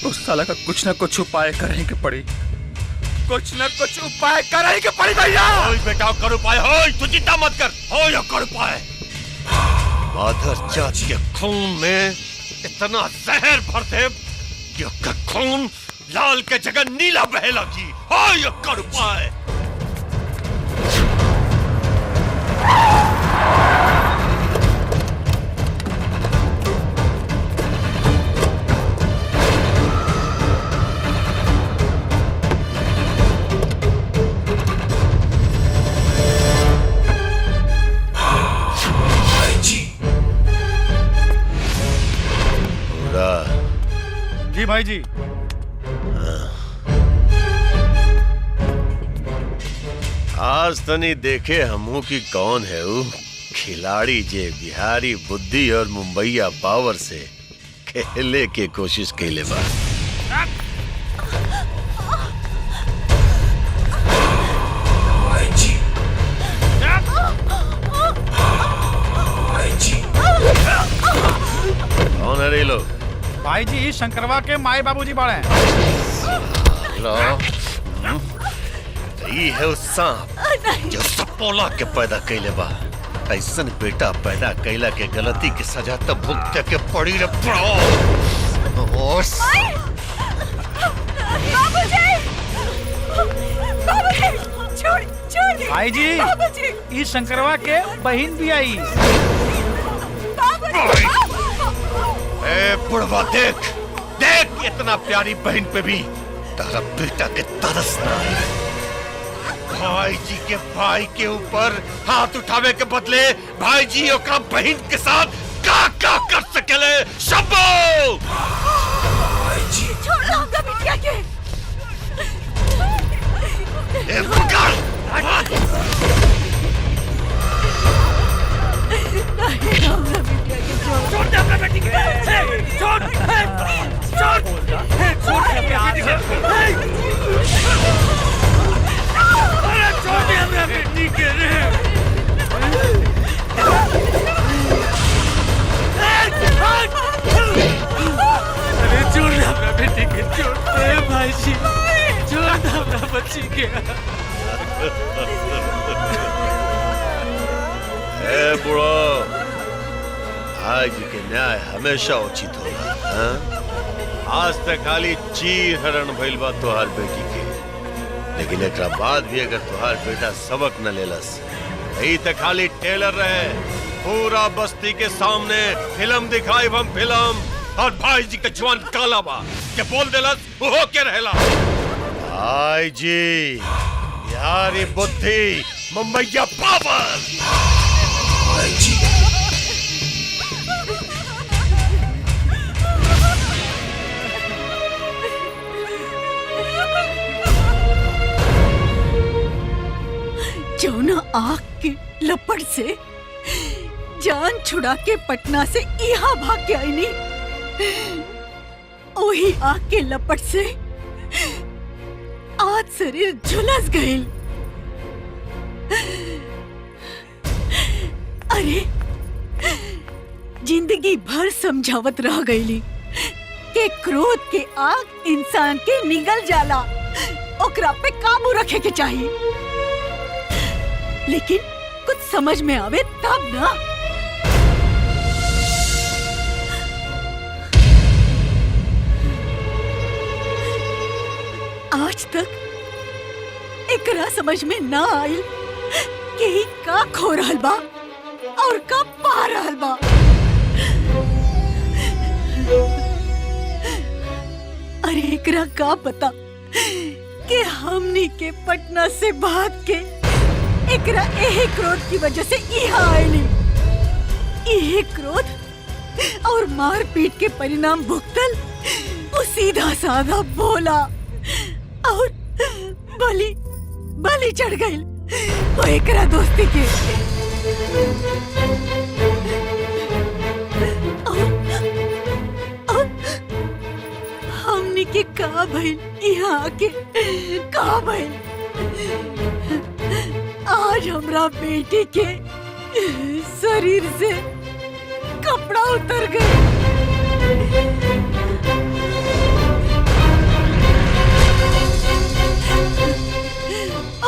उस साला का कुछ ना कुछ उपाय करने के पड़ी, कुछ ना कुछ उपाय करने के पड़ी भैया। ओए बेटा कर उपाय, हो तू चिंता मत कर, हो या कर उपाय। माधर जात के खून में इतना जहर भर दे कि उसका खून लाल के जगह नीला बहे लगी। हो या कर उपाय। जी भाई जी। आज तनी देखे हमू की कौन है वो खिलाड़ी जे बिहारी बुद्धि और मुंबईया पावर से खेले के कोशिश कैले बा। कौन है रे लोग? भाई जी शंकरवा के माए बाबूजी बड़े हैं। लो, ये है वो सांप जो सपोला के पैदा कैले बा। ऐसन बेटा पैदा कैला के गलती की सजा तो भुगते के पड़ी रे पड़ो। छोड़ छोड़ भाई जी ये शंकरवा के बहन भी आई। ए बुढ़वा देख देख, इतना प्यारी बहन पे भी तारा बेटा के तरस ना है। भाई जी के भाई के ऊपर हाथ उठावे के बदले भाई जी ओकरा बहन के साथ का कर सकेले। शंभू छोड़ हमरा बिटिया के। ए पकड़। नहीं हमरा बिटिया के छोड़ दे, हमरा बेटी के छोड़ छोड़ छोड़ अरे छोड़ दे हमरा बेटी के रे। अरे छोड़ दे हमरा बेटी के, छोड़ दे भाई जी, छोड़ दे हमरा बच्ची के। ए बुढ़ो, भाई जी के न्याय हमेशा उचित होला। हाँ? आज तक खाली चीर हरण भइल बा तोहार बेटी के, लेकिन एक बाद भी अगर तोहार बेटा सबक न लेलस, यही तक खाली टेलर रहे। पूरा बस्ती के सामने फिल्म दिखाई हम फिल्म, और भाई जी के जवान काला बा के बोल देलस वो के रहेला। भाई जी बिहारी बुद्धि मुंबईया पावर। भाई जी जौना आग के लपट से जान छुड़ा के पटना से यहाँ भाग के आई नी, वही आग के लपट से आज शरीर झुलस गई। अरे जिंदगी भर समझावत रह गईली कि क्रोध के आग इंसान के निगल जाला, ओकरा पे काबू रखे के चाहिए। लेकिन कुछ समझ में आवे तब ना। आज तक एकरा समझ में ना आइल कि ई का खो रहल बा और का पा रहल बा। अरे एकरा का पता कि हमनी के पटना से भाग के एकरा यही क्रोध की वजह से यहाँ आयली। यही क्रोध और मार पीट के परिणाम भुगतल वो सीधा साधा बोला और बलि चढ़ गई वो एकरा दोस्ती के। और हमनी के का भइल यहाँ आके, का भइल आज हमरा बेटी के शरीर से कपड़ा उतर गए।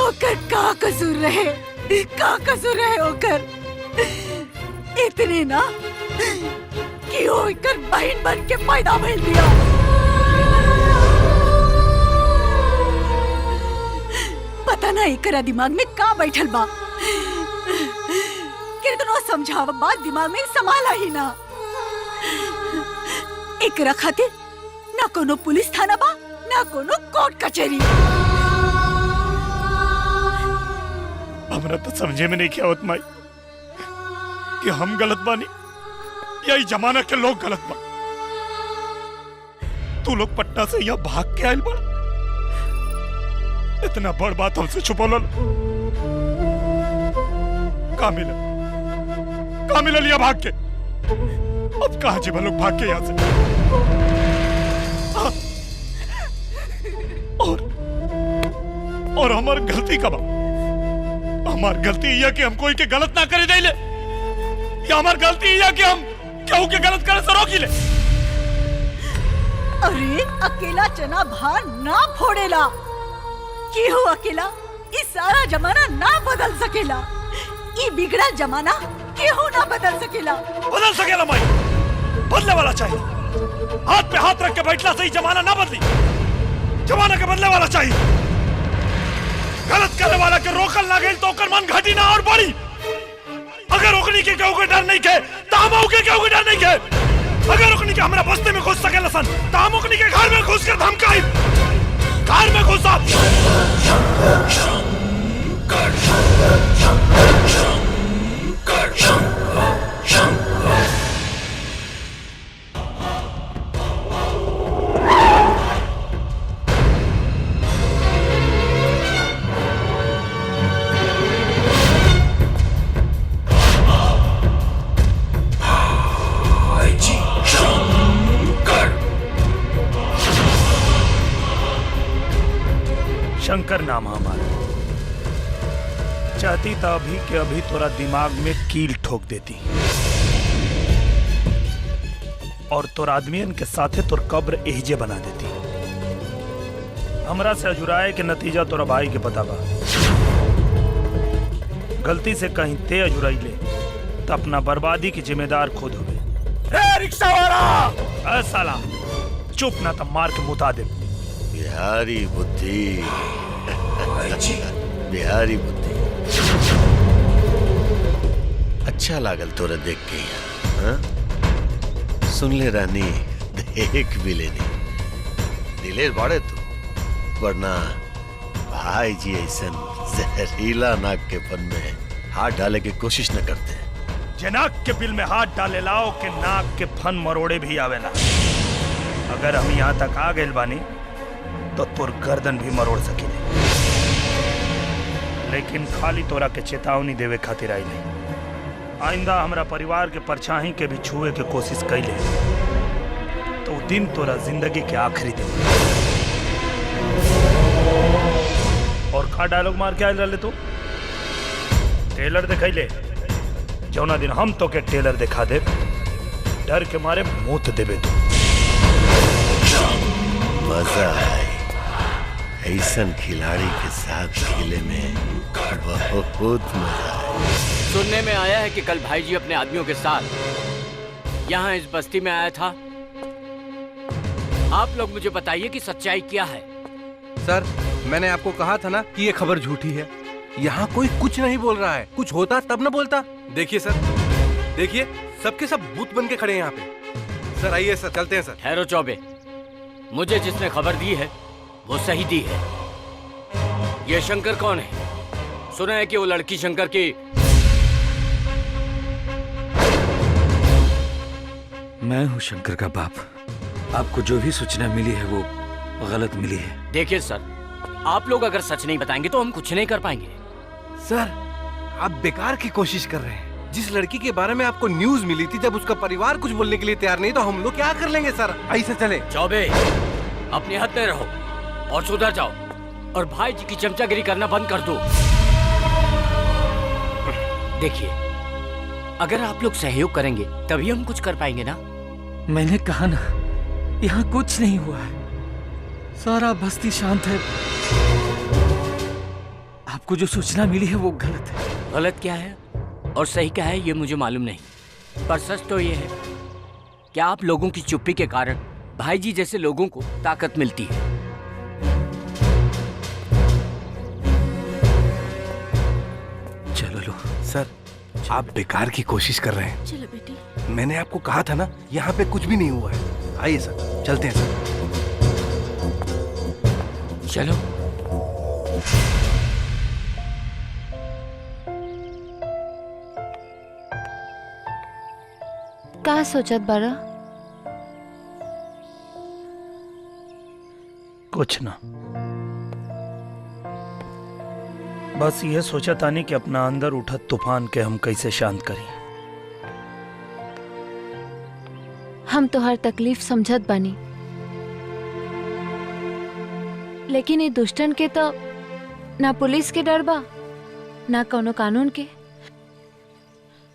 ओकर का कसूर रहे? का कसूर रहे ओकर? इतने ना कि वो एकर बहन बन के पैदा भइल दिया। पता ना एकरा दिमाग में का बैठल बा। कितनो समझाव बात दिमाग में समाला ही ना। एकरा खातिर ना कोनो पुलिस थाना बा ना कोनो कोर्ट कचहरी। हमरा तो समझे में नहीं क्या होत माई कि हम गलत बानी या इस जमाना के लोग गलत बा। तू लोग पटना से यहाँ भाग के आयल बड़ा, इतना बड़ बात हमसे छुपौल। का मिला लिया भाग के? अब कहाँ जीवा लोग भाग के यहाँ से? हाँ? और हमार गलती का बा? हमार गलती यह कि हम कोई के गलत ना करे दे ले, या हमार गलती यह कि हम केहू के गलत करे से रोकी ले? अरे अकेला चना भार ना फोड़ेला। केहू अकेला इस सारा जमाना ना बदल सकेला। ई बिगड़ा जमाना केहू ना बदल सकेला। बदल सकेला माई, बदले वाला चाहिए। हाथ पे हाथ रख के बैठला से ही जमाना ना बदली, जमाना के बदले वाला चाहिए। गलत करने वाला के रोकल ना गई तो ओकर मन घटी ना और बढ़ी। अगर ओकनी के केहू के डर नहीं के तो हम के केहू के डर नहीं के। अगर ओकनी के हमरा बस्ती में घुस सकेला सन तो हम ओकनी के घर में घुस कर धमकाई। घर में घुसा शंकर नाम हमारा। चाहती था अभी के अभी तोरा दिमाग में कील ठोक देती और तोर आदमियन के साथे तोर कब्र एहजे बना देती। हमरा से अजुराए के नतीजा तोरा भाई के पता बा। गलती से कहीं ते अजुराई ले तो अपना बर्बादी की जिम्मेदार खुद हो गए। रिक्शा वाला साला चुप ना तो मार के मुता दे। बिहारी बुद्धि बिहारी बुद्धि। अच्छा लागल तोरा देख के। हाँ? सुन ले रानी, देख भी लेनी। दिलेर बाड़े तू, वरना भाई जी ऐसा जहरीला नाक के फन में हाथ डाले की कोशिश न करते। जे नाक के बिल में हाथ डाले लाओ के नाक के फन मरोड़े भी आवेला। अगर हम यहाँ तक आ गए बानी तो तोर गर्दन भी मरोड़ सकेले, लेकिन खाली तोरा के चेतावनी देवे खातिर आई नहीं। आइंदा हमरा परिवार के परछाई के भी छुए के कोशिश कैले तो दिन तोरा जिंदगी के आखिरी दिन। और का डायलॉग मार के आयल रहे तू? टेलर दिखाइले, जौना दिन हम तो के टेलर दिखा दे, डर के मारे मूत देवे तू। मजा है ऐसन खिलाड़ी के साथ खेले में, बहुत मजा है। सुनने में आया है कि कल भाई जी अपने आदमियों के साथ यहाँ इस बस्ती में आया था। आप लोग मुझे बताइए कि सच्चाई क्या है। सर, मैंने आपको कहा था ना कि ये खबर झूठी है। यहाँ कोई कुछ नहीं बोल रहा है। कुछ होता तब न बोलता। देखिए सर, देखिए सबके सब भूत बन के खड़े हैं यहाँ पे। सर आइए सर, चलते हैं सर। ठहरो चौबे, मुझे जिसने खबर दी है वो सही दी है। ये शंकर कौन है? सुना है कि वो लड़की शंकर की। मैं हूँ शंकर का बाप। आपको जो भी सूचना मिली है वो गलत मिली है। देखिए सर, आप लोग अगर सच नहीं बताएंगे तो हम कुछ नहीं कर पाएंगे। सर, आप बेकार की कोशिश कर रहे हैं। जिस लड़की के बारे में आपको न्यूज मिली थी, जब उसका परिवार कुछ बोलने के लिए तैयार नहीं तो हम लोग क्या कर लेंगे सर? ऐसे चले। चौबे, अपने हद में रहो और सुधर जाओ। और भाई जी की चमचागिरी करना बंद कर दो। देखिए, अगर आप लोग सहयोग करेंगे तभी हम कुछ कर पाएंगे ना। मैंने कहा ना, यहाँ कुछ नहीं हुआ है, सारा बस्ती शांत है। आपको जो सूचना मिली है वो गलत है। गलत क्या है और सही क्या है ये मुझे मालूम नहीं, पर सच तो ये है कि आप लोगों की चुप्पी के कारण भाई जी जैसे लोगों को ताकत मिलती है। चलो लो सर, आप बेकार की कोशिश कर रहे हैं। चलो बेटी। मैंने आपको कहा था ना, यहाँ पे कुछ भी नहीं हुआ है। आइए सर, चलते हैं सर। चलो। का सोचत बारा? कुछ ना, बस ये सोचा तानी कि अपना अंदर उठत तूफान के हम कैसे शांत करें। हम तो हर तकलीफ समझत बानी, लेकिन ये दुष्टन के तो ना पुलिस के डर बा ना कोनो कानून के।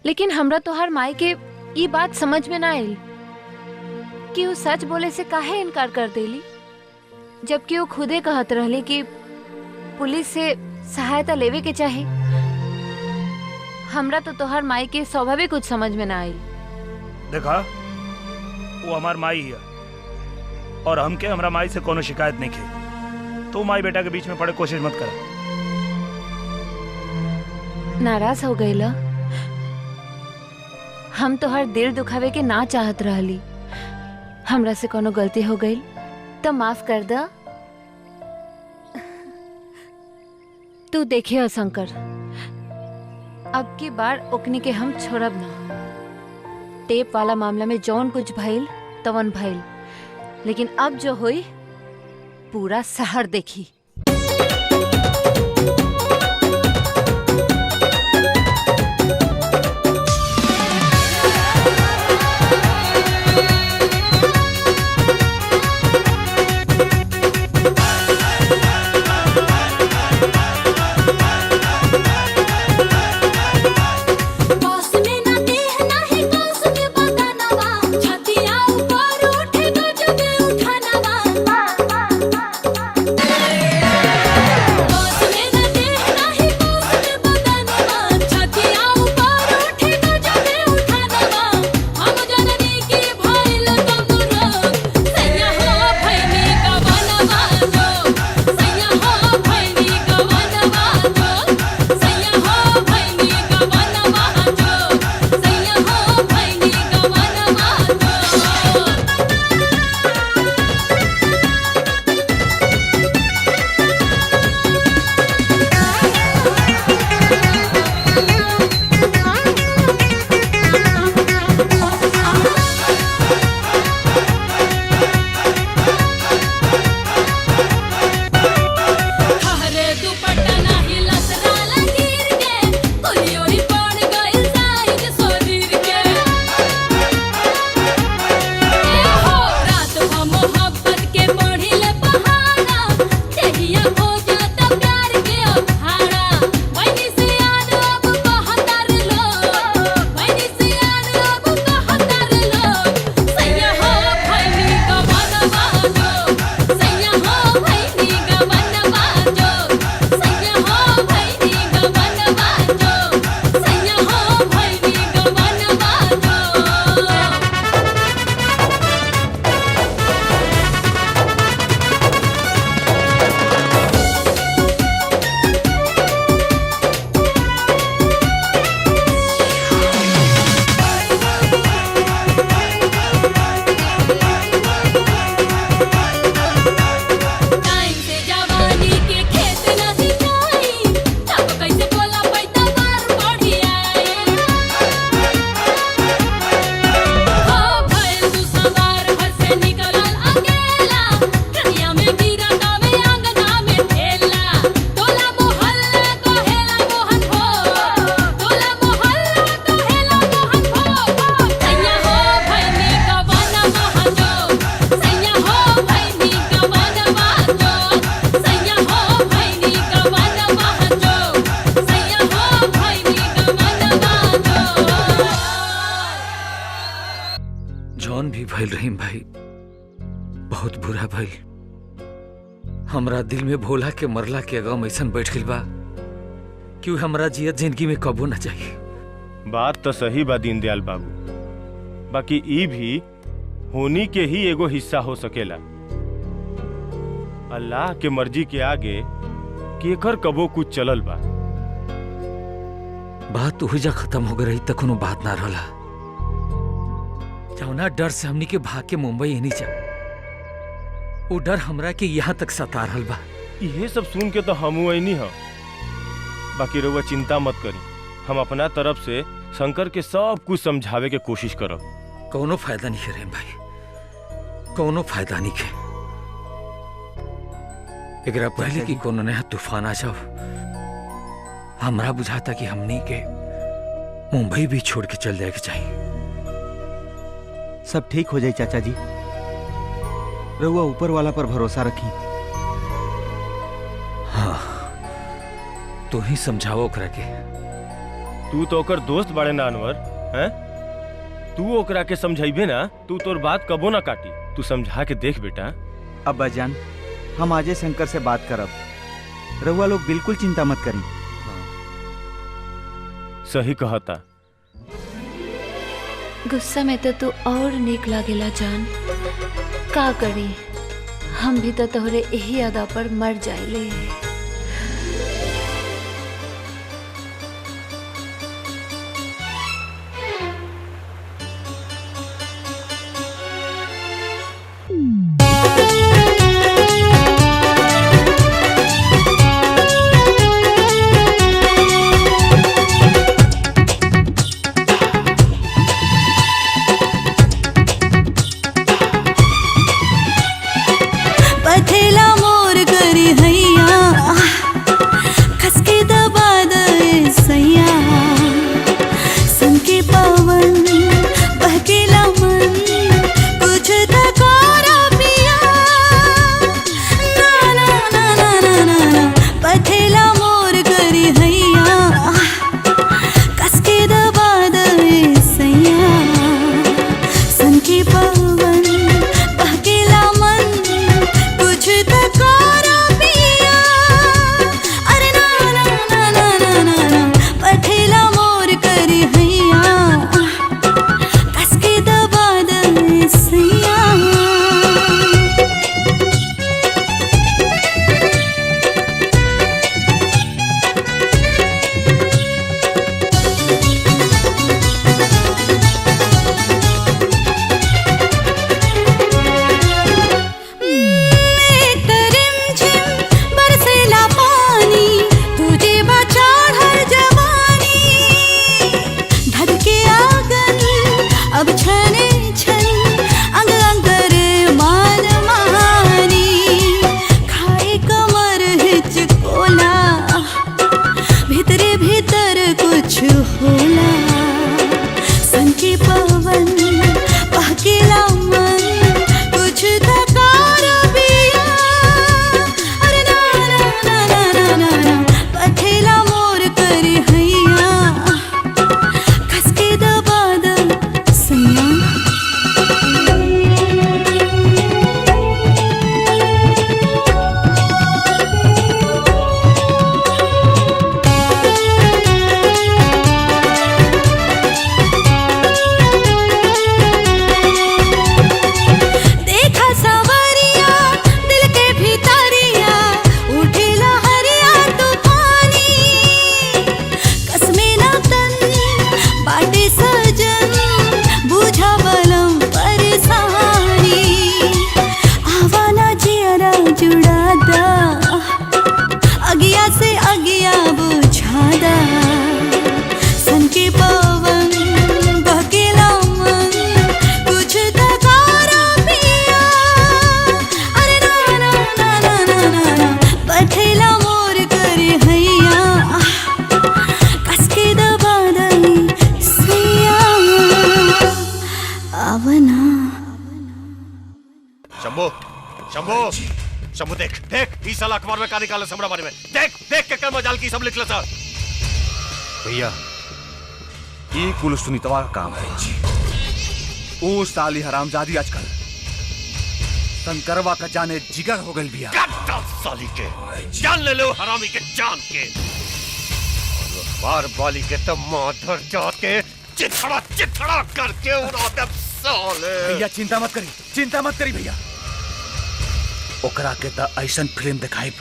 लेकिन हमरा तो हर माई के ये बात समझ में ना आयल कि वो सच बोले से काहे इनकार कर देली, जबकि वो खुदे कहत रहली कि पुलिस से सहायता लेवे के चाहे। हमरा तो तोहर माई के स्वाभाविक कुछ समझ में ना आई। देखा, वो हमार माई है और हमके हमरा माई से कोनो शिकायत नहीं की। तू माई बेटा के बीच में पड़े कोशिश मत कर। नाराज हो गईला? हम तो हर दिल दुखावे के ना चाहत रहली। हमरा से कोनो गलती हो गई तो माफ कर दा। तू देखिए शंकर, अब की बार ओकनी के हम छोड़ब ना। टेप वाला मामला में जौन कुछ भइल तवन भइल, लेकिन अब जो हुई पूरा शहर देखी। भइल रहीम भाई, बहुत बुरा भइल। हमरा दिल में भोला के मरला के गम ऐसन बैठ गइल बा कि हमरा जियत जिंदगी में कबो ना चाहिए। बात तो सही बा दीनदयाल बाबू, बाकी ई भी होनी के ही एगो हिस्सा हो सकेला। अल्लाह के मर्जी के आगे केकर कबो कुछ चलल बा। बात उहिजा खत्म हो गई तक कोनो बात ना रहला। जौना डर से हमनी के भाग के मुंबई एनी जा, वो डर हमरा के यहाँ तक सता रहल बा। ये सब सुन के तो हमू ऐनी ह। बाकी रउआ चिंता मत करी, हम अपना तरफ से शंकर के सब कुछ समझावे के कोशिश करब। कोनो फायदा नहीं है भाई, कोनो फायदा नहीं है। एकरा पहले कि कोनो नया तूफान आ जाओ, हमरा बुझाता कि हमनी के मुंबई भी छोड़ के चल जाए के चाहिए। सब ठीक हो जाए चाचा जी, रउआ ऊपर वाला पर भरोसा रखी। हाँ, तू ही समझाओ ओकरा के। तू तो ओकर दोस्त बड़े ना अनवर, हैं? तू ओकरा के समझाइबे ना, तू तोर बात कबो ना काटी। तू समझा के देख बेटा। अब्बा जान, हम आजे शंकर से बात करब, रउआ लोग बिल्कुल चिंता मत करी। सही कहता। गुस्सा में तो तू और नेक लागेला जान। का करी, हम भी तो तोहरे यही अदा पर मर जाइले। पथेला मोर करी हैया, खसके दबा दे सैया, संके पवन बहकेला मन, कुछ तकारा पिया। ना ना ना ना ना ना ना, पथेला मोर करी हैया, खसके दबा दे सैया, संके पवन बहकेला मन, कुछ तकारा पिया। अरे ना ना ना ना ना ना ना, पथेला मोर करी हैया, कसके दबा दे सैया। एक रिमझिम बरसेला पानी, तुझे बचाड़ हर जवानी, धधके आंगन अब छने छन, अंग अंग करे मान मानी, खाए कमर हिचकोला, भीतरे भीतर कुछ होला, संके पवन बहकेला मन, कुछ तकारा पिया। अरे ना ना ना ना ना ना ना, पथेला मोर करी हैया, खसके दबा दे सैया। देखा सवरिया दिल के भीतरिया, उठेला हरिया तूफानी, कसमे ना तन बाटे सजन, बुझा बलम परेशानी, आवाना जियरा जुड़ा दा, अगिया से अगिया बुझा दा, संके पवन बहकेला मन, कुछ तकारा पिया। अरे ना ना ना ना ना ना ना, पथेला मोर करी हैया, कसके दबा दे सैया। आवना शंभू शंभू शंभू, देख देख ई साला अखबार में का निकाला हमरा बारे में। देख देख के कर मजाल की सब लिखला सर। भैया, ये कुल सुनीतवा का काम है। ओ साली हरामजादी आजकल शंकरवा का जाने जिगर हो गई बिया। साली के जान ले लो हरामी के जान के बार बाली के तो माधर जाके चिथड़ा करके उड़ा दे साले। भैया चिंता मत करी भैया। ओकरा के त ऐसन फिल्म दिखाई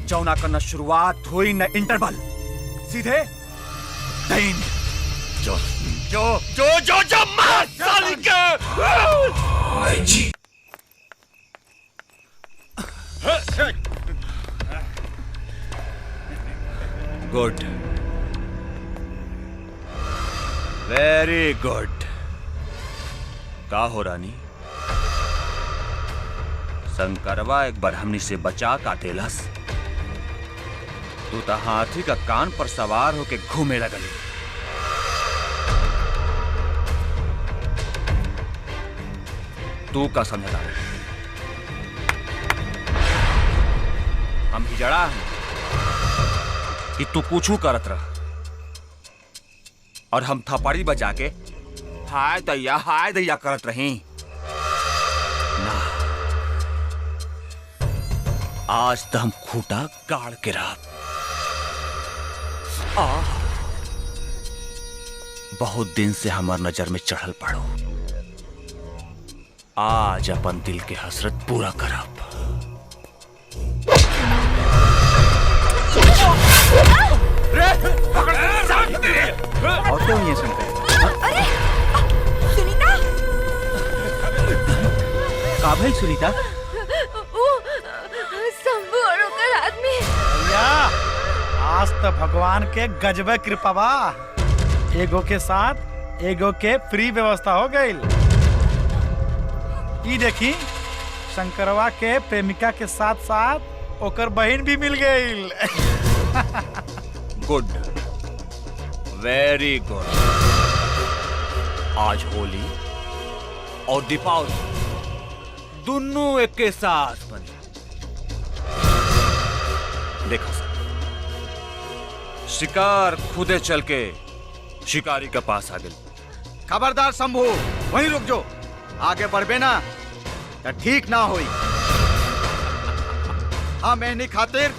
जौना करना शुरुआत हुई न इंटरवल सीधे दिन। जो जो जो जो जो मार साली के। Good, very good. का हो रानी, शंकरवा एक बार हमनी से बचा का देलस, तू तो हाथी का कान पर सवार होके घूमे लगली। तू का समझदा हम हिजड़ा हैं कि तू कुछू करत रह और हम थपड़ी बजा के हाय दैया करत रही ना। आज तो हम खूटा गाड़ के रह। बहुत दिन से हमार नजर में चढ़ल पड़ो, आज अपन दिल के हसरत पूरा करब। और क्यों ये सुनते? अरे सुनीता, का भइल सुनीता? वो शंभू और ओकर आदमी। भैया आज तो भगवान के गजबे कृपा बा, एगो के साथ एगो के फ्री व्यवस्था हो गई। ई देखी शंकरवा के प्रेमिका के साथ साथ ओकर बहन भी मिल गई। Good, very good. आज होली और दीपावली दोनों एक के साथ बने। देखो शिकार खुदे चल के शिकारी के पास आ गई। खबरदार शंभू, वहीं रुक जो, आगे बढ़बे ना तो ठीक ना होई। हम एहनी खातिर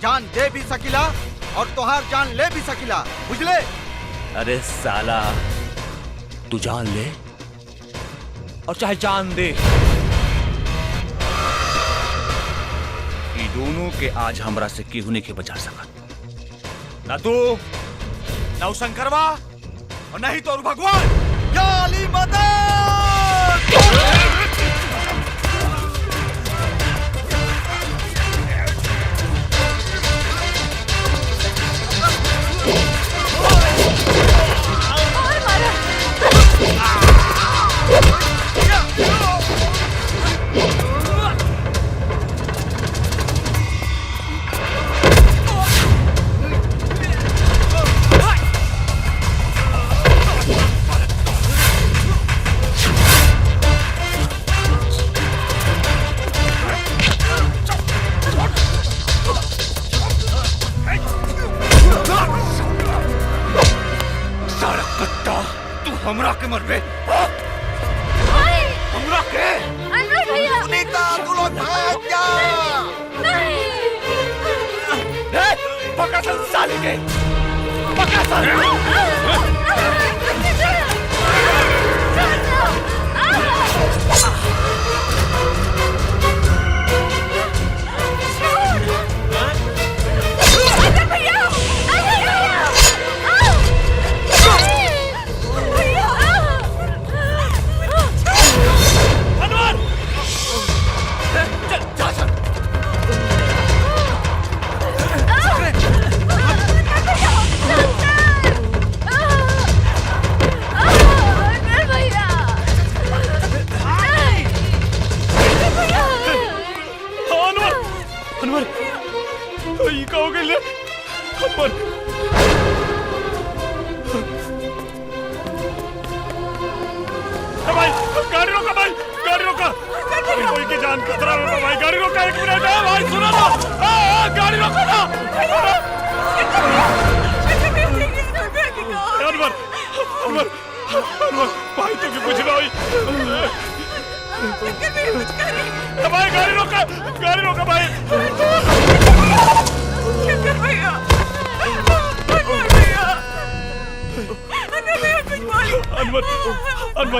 जान दे भी सकिला और तोहार जान ले भी सकिला, बुझले? अरे साला, तू जान ले और चाहे जान दे, ये दोनों के आज हमरा से केहू नहीं के बचा सकत। ना तू, ना शंकरवा और नहीं तो भगवान। काली माता हमरा के मरबे, हमरा के। अनवर भैया, सुनीता तू लोग भाग जा। पकड़ साले के, पकड़ साले। गाड़ी रोका भाई, गाड़ी रोका। कोई की जान खतरा में भाई, गाड़ी रोका। एक मिनट है भाई, सुनो ना, गाड़ी रोको ना। अनवर, अनवर, भाई तो भी कुछ ना हुई। भाई गाड़ी रोका भाई। शंकर भैया, अनवर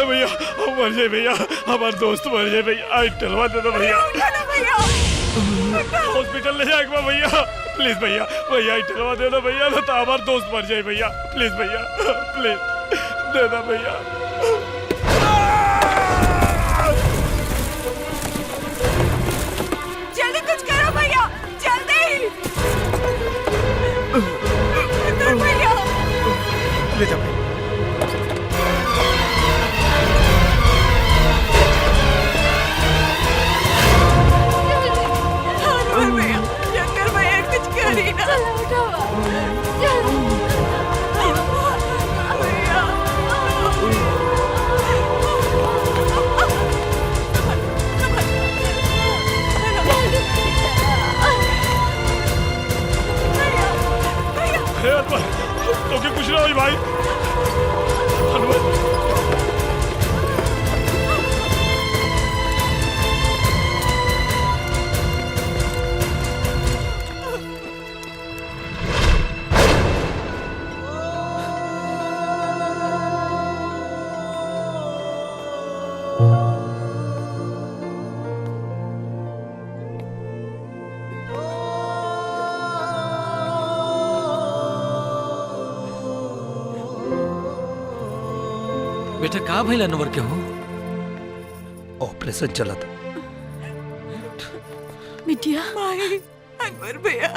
भैया हम मर जाए भैया, हमारे दोस्त मर जाए भैया। आई टलवा दे दो भैया, हॉस्पिटल ले जाएगा भैया। प्लीज भैया आई टलवा दे दो भैया, तो हमारे दोस्त मर जाए भैया। प्लीज भैया प्लीज दे दो भैया। जल्दी कुछ करो भैया, जल्दी। भैया ले जाओ। भैया, शंकर भैया कुछ करी ना। तो क्या कुछ ना हुई भाई। अनवर बेटा का भइल अनवर के हो? ऑपरेशन चला था। बिटिया भाई अनवर भैया।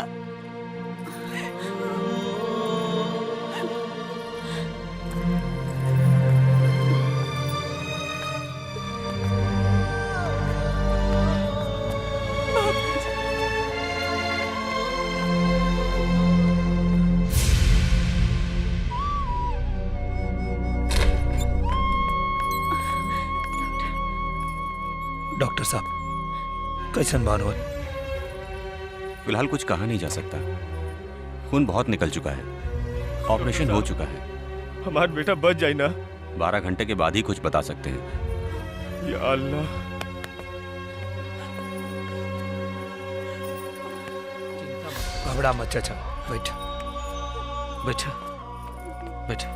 डॉक्टर साहब कैसन बानवर? फिलहाल कुछ कहा नहीं जा सकता, खून बहुत निकल चुका है, ऑपरेशन हो चुका है। हमारा बेटा बच जाए ना। 12 घंटे के बाद ही कुछ बता सकते हैं। या अल्लाह। घबरा मत चाचा, बैठा बैठा बैठा।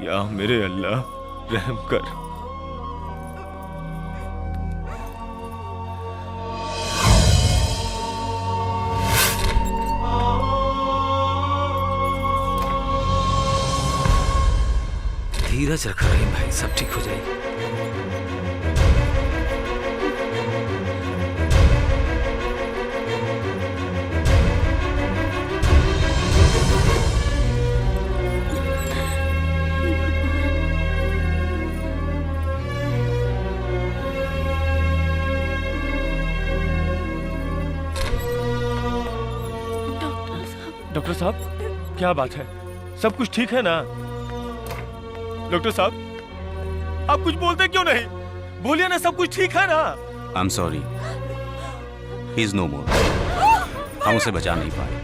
या मेरे अल्लाह रहम कर। धीरज रखा रहीम भाई, सब ठीक हो जाएगा। डॉक्टर साहब क्या बात है? सब कुछ ठीक है ना? डॉक्टर साहब आप कुछ बोलते क्यों नहीं? बोलिए ना, सब कुछ ठीक है ना? I am sorry, he is no more. हम उसे बचा नहीं पाए।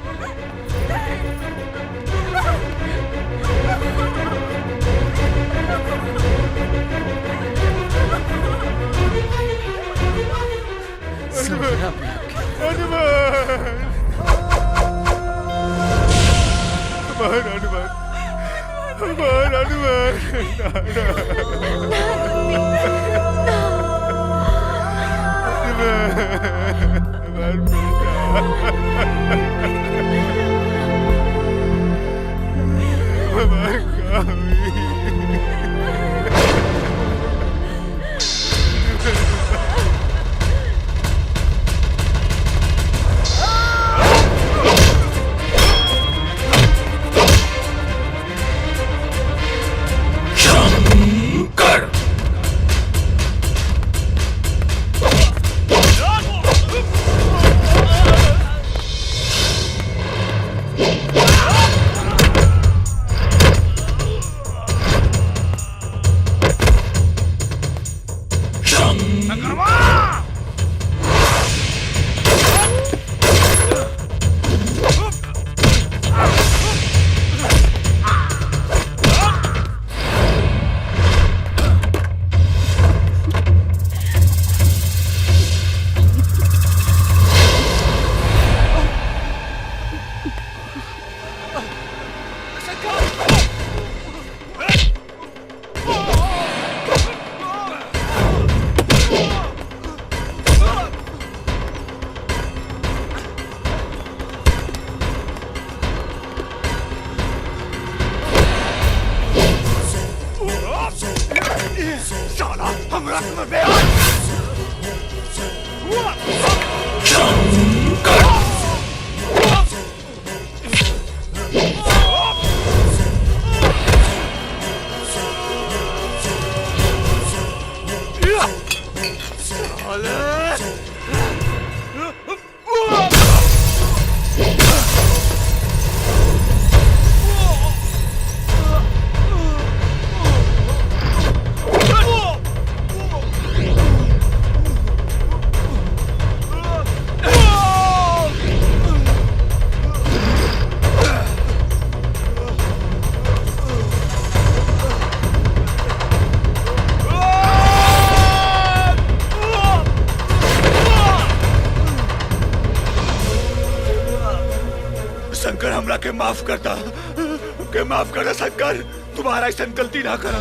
अनवर हमरा तुम्हें बेहोश शंकर हमरा के माफ करता के माफ करता शंकर तुम्हारा ऐसा गलती ना करा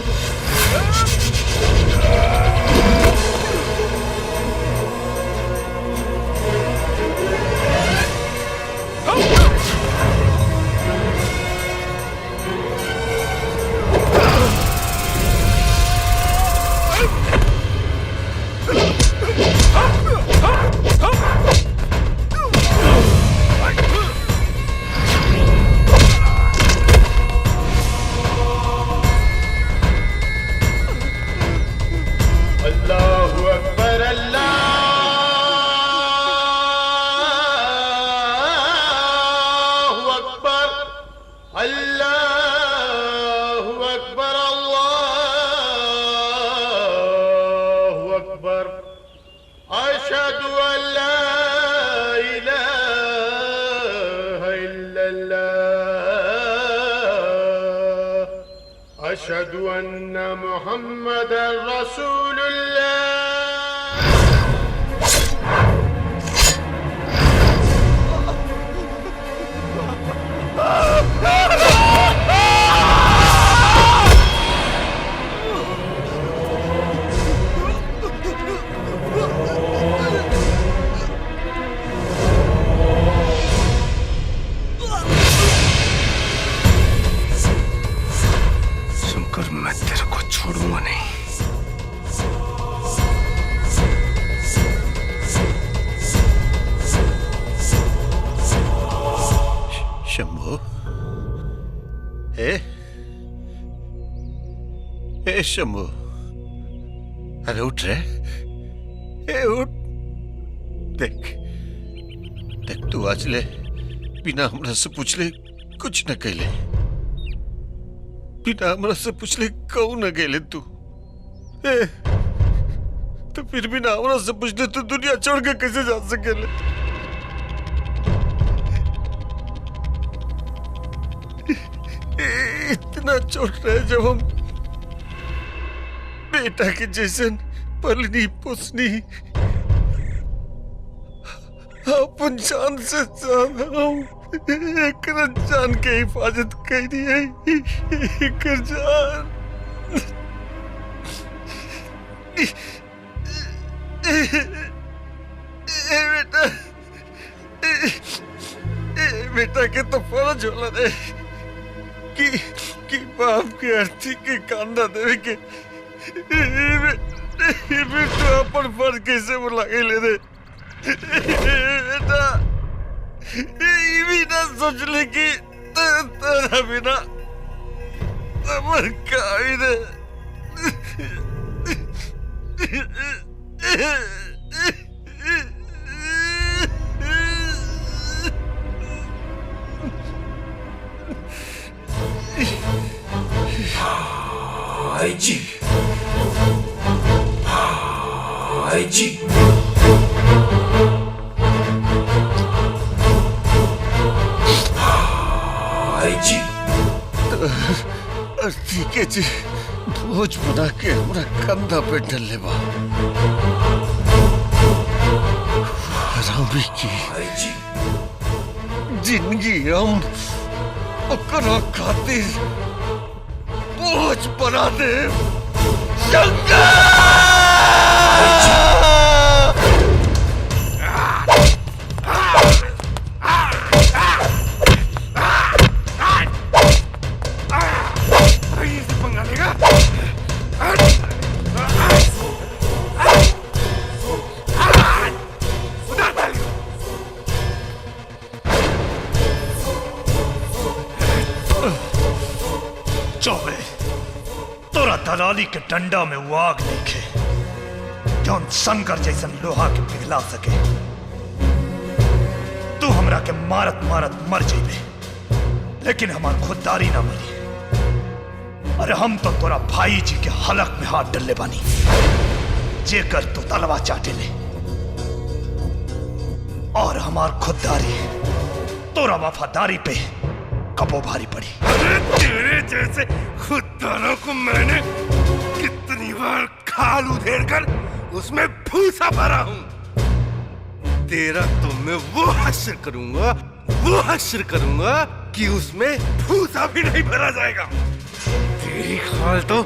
अशहदु अन्ना मुहम्मदर रसूलुल्लाह मैं तेरे को छोड़ूंगा नहीं। शंभू, ए शंभू, अरे उठ रे, उठ। देख तू आज ले बिना हमरा से पूछले कुछ न कहले, बिना हमरा से पूछले कहू न गेले तू। तो फिर बिना हमरा से पूछले तू दुनिया छोड़ के कैसे जा सकेले? इतना चोट रहे जब हम बेटा के जैसन पलनी पोसनी, अपन जान से ज्यादा एक जान के हिफाजत करी है, एक जान। बेटा के तो फर्ज होला रे कि बाप के अर्थी के कांदा देवे के बेटा अपन फर्ज कैसे बुला के ले रे बेटा। ये भी ना सोच ले कि तेरा बिना अमर का ही रे। भाई जी, भाई जी, भाई जी, अर्थी के जी बोझ बना के हमरा कंधा पे डले बा। हरामी की जिंदगी हम ओकरा खातिर बोझ बना दे। दलाली के डंडा में वो आग देखे जौन शंकर जैसन लोहा के पिघला सके। तू हमरा के मारत मारत मर जेबे, लेकिन हमार खुददारी ना मरी। अरे हम तो तोरा भाई जी के हलक में हाथ डलले बानी, जेकर तू तलवा चाटे ले, और हमार खुददारी तोरा वफादारी पे कबो भारी पड़ी। अरे तेरे जैसे खुददारों को मैंने कितनी बार खाल उधेड़ कर उसमें भूसा भरा हूं। तेरा तो मैं वो हश्र करूंगा कि उसमें भूसा भी नहीं भरा जाएगा। तेरी खाल तो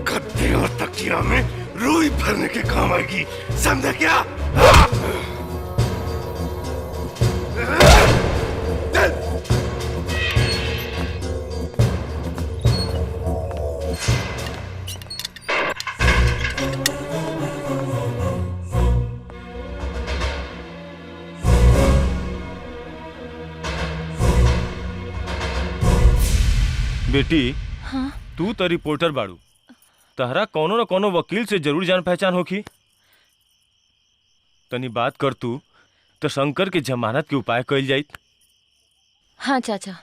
गद्दे और तकिया में रुई भरने के काम आएगी, समझा क्या? बेटी, हाँ? तू तो रिपोर्टर बाड़ू, तहरा कोनो न कोनो वकील से जरूर जान पहचान होखी। तनी बात कर तू तो शंकर के जमानत के उपाय कइल जाई। हाँ चाचा,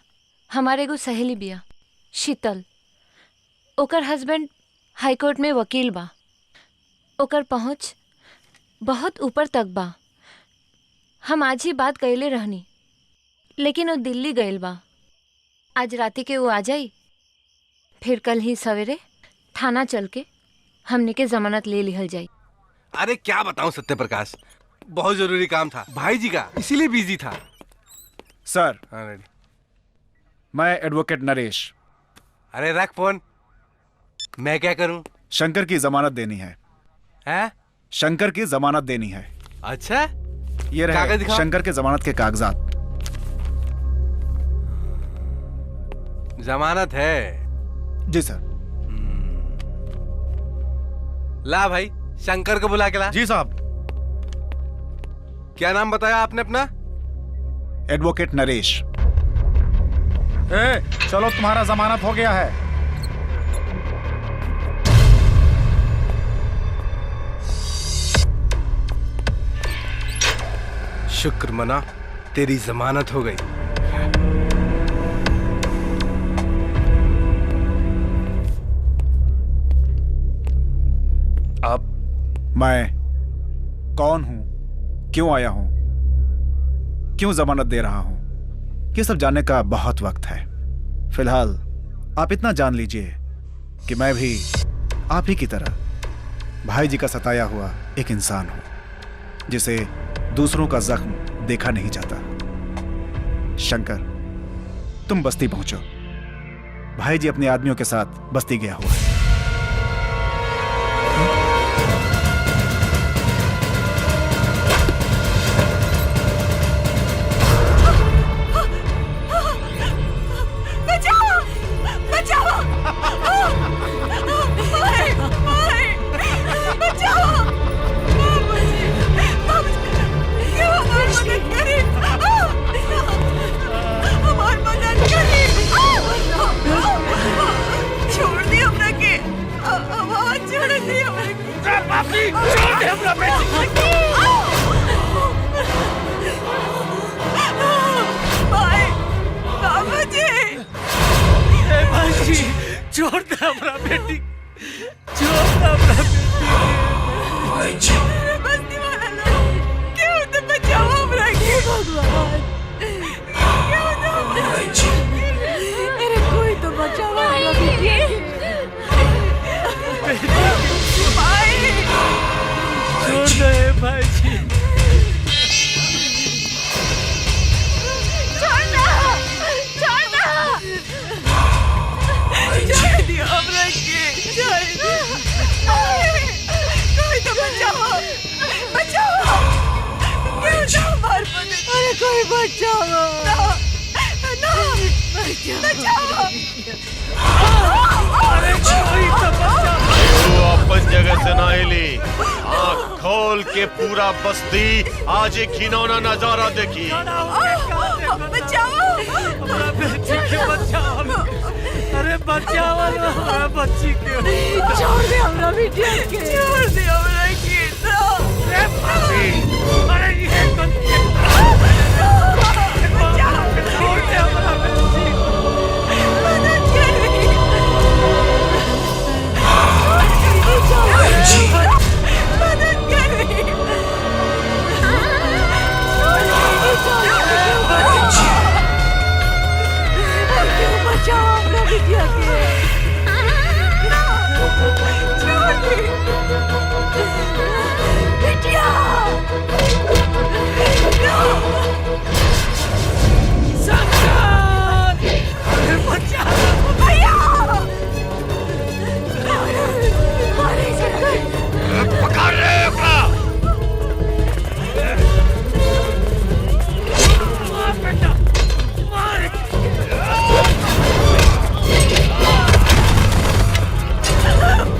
हमारे एगो सहेली बिया शीतल, ओकर हस्बैंड हाईकोर्ट में वकील बा। ओकर पहुंच बहुत ऊपर तक बा। हम आज ही बात कइले रहनी, लेकिन वो दिल्ली गइल बा। आज राती के वो आ जाई, फिर कल ही सवेरे थाना चल के हमने के जमानत ले लिहल जाई। अरे क्या बताऊं सत्य प्रकाश, बहुत जरूरी काम था भाई जी का, इसीलिए बिजी था। सर, मैं एडवोकेट नरेश। अरे रख फोन। मैं क्या करूं? शंकर की जमानत देनी है। हैं? शंकर की जमानत देनी है। अच्छा, ये कागज रहे दिखाओ। शंकर के जमानत के कागजात। जमानत है? जी सर। ला भाई, शंकर को बुला के ला। जी साहब। क्या नाम बताया आपने अपना? एडवोकेट नरेश। चलो, तुम्हारा जमानत हो गया है। शुक्र मना, तेरी जमानत हो गई। अब मैं कौन हूं, क्यों आया हूं, क्यों जमानत दे रहा हूं, ये सब जानने का बहुत वक्त है। फिलहाल आप इतना जान लीजिए कि मैं भी आप ही की तरह भाई जी का सताया हुआ एक इंसान हूं, जिसे दूसरों का जख्म देखा नहीं जाता। शंकर, तुम बस्ती पहुंचो। भाई जी अपने आदमियों के साथ बस्ती गया हुआ है। छोड़ दे हमरा बेटी, छोड़ दे हमरा बेटी। बस्ती वाला लोग, क्यों तो बचाओ हमरा के भगवान, क्यों तो मेरे कोई तो बचाओ हमरा बेटी। भाई, छोड़ दे भाई जी, छोड़ना, छोड़ना, छोड़ दियो हमरा के, छोड़ दियो। कोई तो बचाओ, बचाओ, क्यों तो हमार मदद, अरे कोई बचाओ, ना, ना, बचाओ, अरे कोई तो बचाओ। तू अपन जगह से ना हिली, आँख खोल के पूरा बस्ती आज एक घिनौना नजारा देखी। बचाओ, हमरा बेटी के बचाओ। अरे बचाओ ना हमारा बच्ची के। छोड़ दे हमरा बिटिया के, छोड़ दे हमरा के। अरे भाभी, अरे ये गलती छोड़ दे हमारा बच्ची को। मदद करी। मदद करी। बचाओ हमरा बिटिया के। छोड़ दे बिटिया। शंकर, अरे बचाओ भैया। मारे शंकर। पकड़ ले अपना। मार बेटा, मार।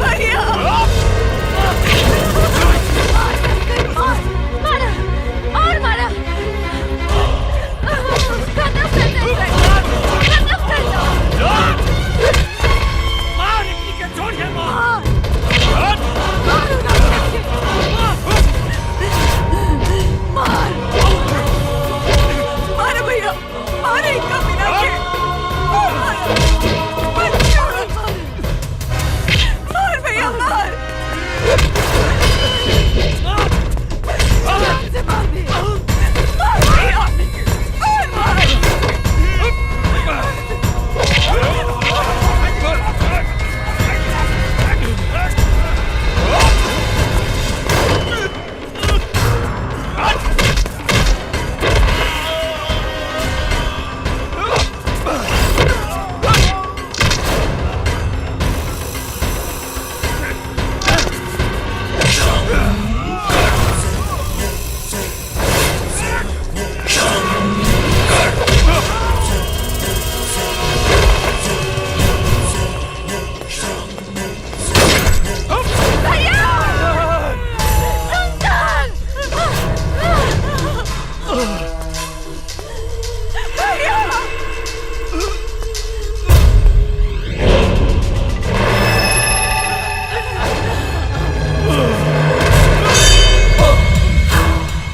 भैया। मारा और मारा। खत्म कर दो, खत्म कर दो। मार इसी के छोड़िए मार। मार मार भैया, मारे इनका बिना के। मार भैया मार। जान से मार दे। मार भैया और मार।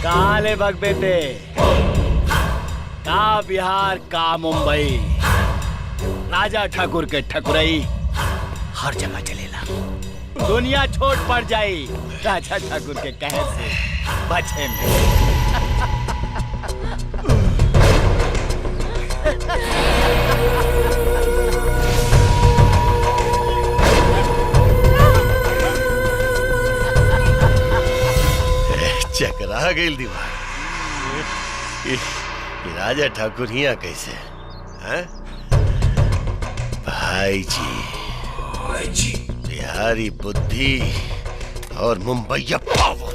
कहाँ ले भग बेटे? का बिहार का मुंबई, राजा ठाकुर के ठकुरई हर जगह चलेला। दुनिया छोट पड़ जाई राजा ठाकुर के कहे से बचे में। चकरा गई दीवार। ये राजा ठाकुर हिया कैसे हैं? भाई जी बिहारी बुद्धि और मुंबईया पावर।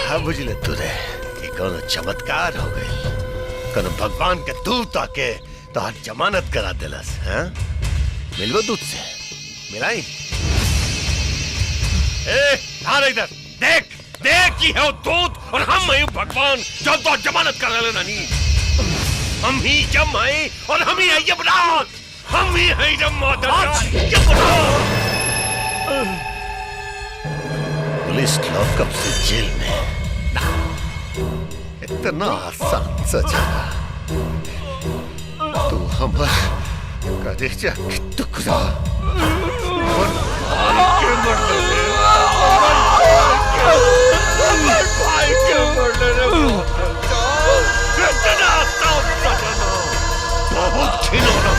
हाँ बुझले तुरे कि कोनो चमत्कार हो गई, कोनो भगवान के दूत आके तो हर जमानत करा दिलस। हैं मिलवो दूत से मिलाई। इधर देख देख की है दूत और हम हैं भगवान जो तो जमानत कर लेना नहीं। हम ही जम आए और हम ही है यमराज। हम ही है यमराज। पुलिस लॉकअप से जेल में ना, इतना आसान सजा तू हमर कलेजा के टुकड़ा और के भाई के मरने बहुत खिलौना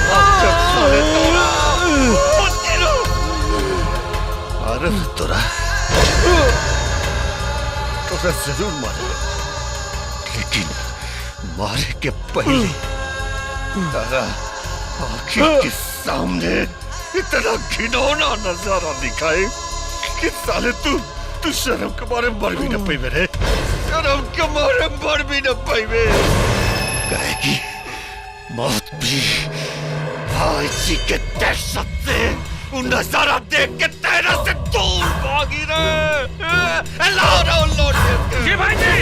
अरे तोरा जरूर मारे, लेकिन मारे के पहले तारा आँखों के सामने इतना घिनौना नजारा दिखाए कि साले तू शर्म के मारे मर भी न पाई मेरे। शर्म के मारे मर भी न पाई वे। कहेगी मौत भी भाई जी के दहशत से उन नजारा देख के तेरा से दूर भागी रहे। लौट जी भाई जी।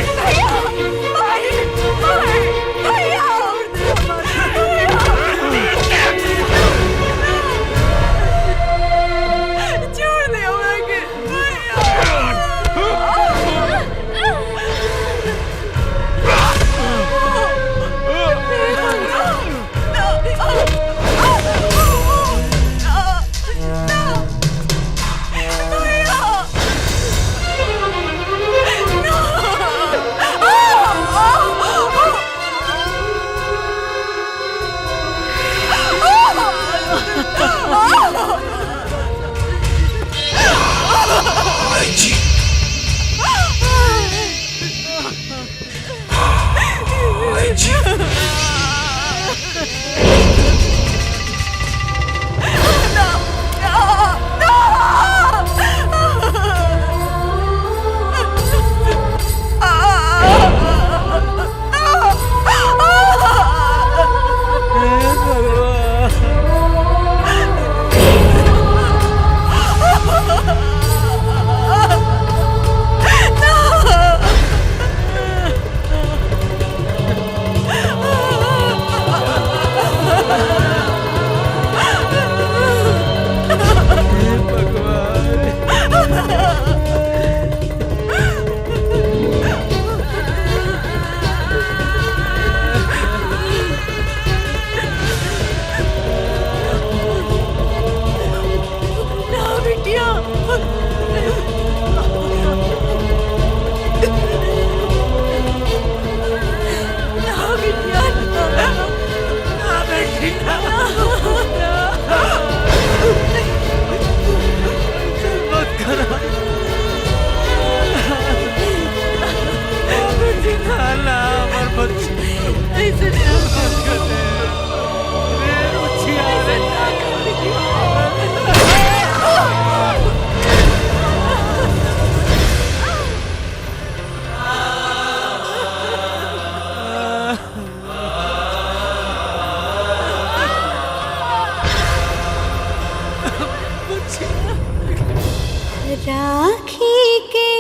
राखी के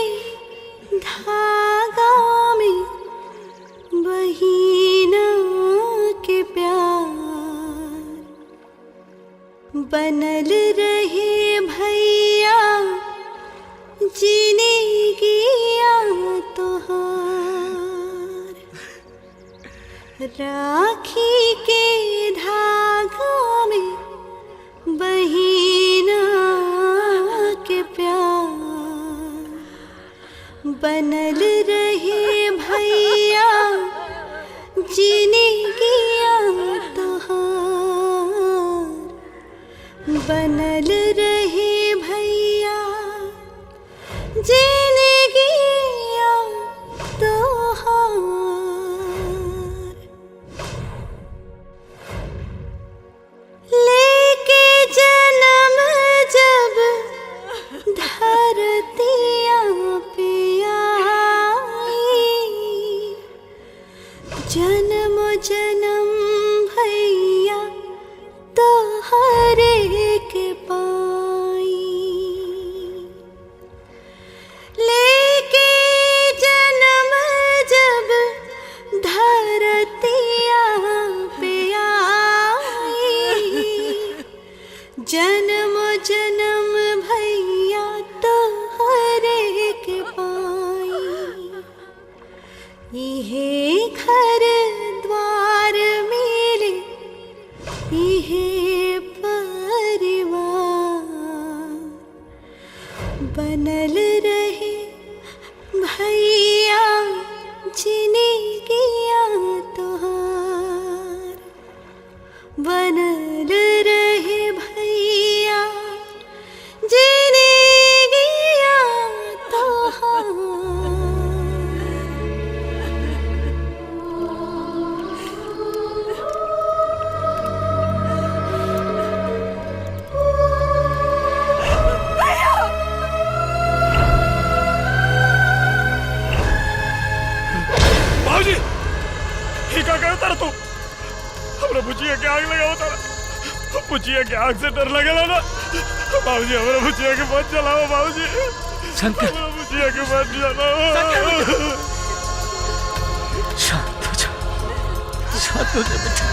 धागा में बहिना के प्यार बनल रहे भैया जीने गिया तोहार। राखी के धागा में बहिना के प्यार बनल रहे भैया जीने गिया तोहार। बनल रहे भैया जीने गिया तोहार। लेके जन्म जब धरतिया पे आई, जन्म जन्म भैया तोहरे के पाई। लेके जन्म जब धरतिया पे आई, जन्म जन्म भैया तोहरे के पाई। इहे घर द्वार मिले इहे परिवार बनल रहे भैया जीने गिया तोहार। बनल रहे भैया जीने गिया तोहार। बाबूजी, ये क्या कर तारा तू? हमरा बुचिया के आग लगाओ तारा। बुचिया के आग से डर लगेला ना। बाबूजी हमरा बुचिया के मत जलाओ बाबूजी। शंकर, हमरा बुचिया के मत जलाओ। शांत हो जा, शांत हो जा बेटा।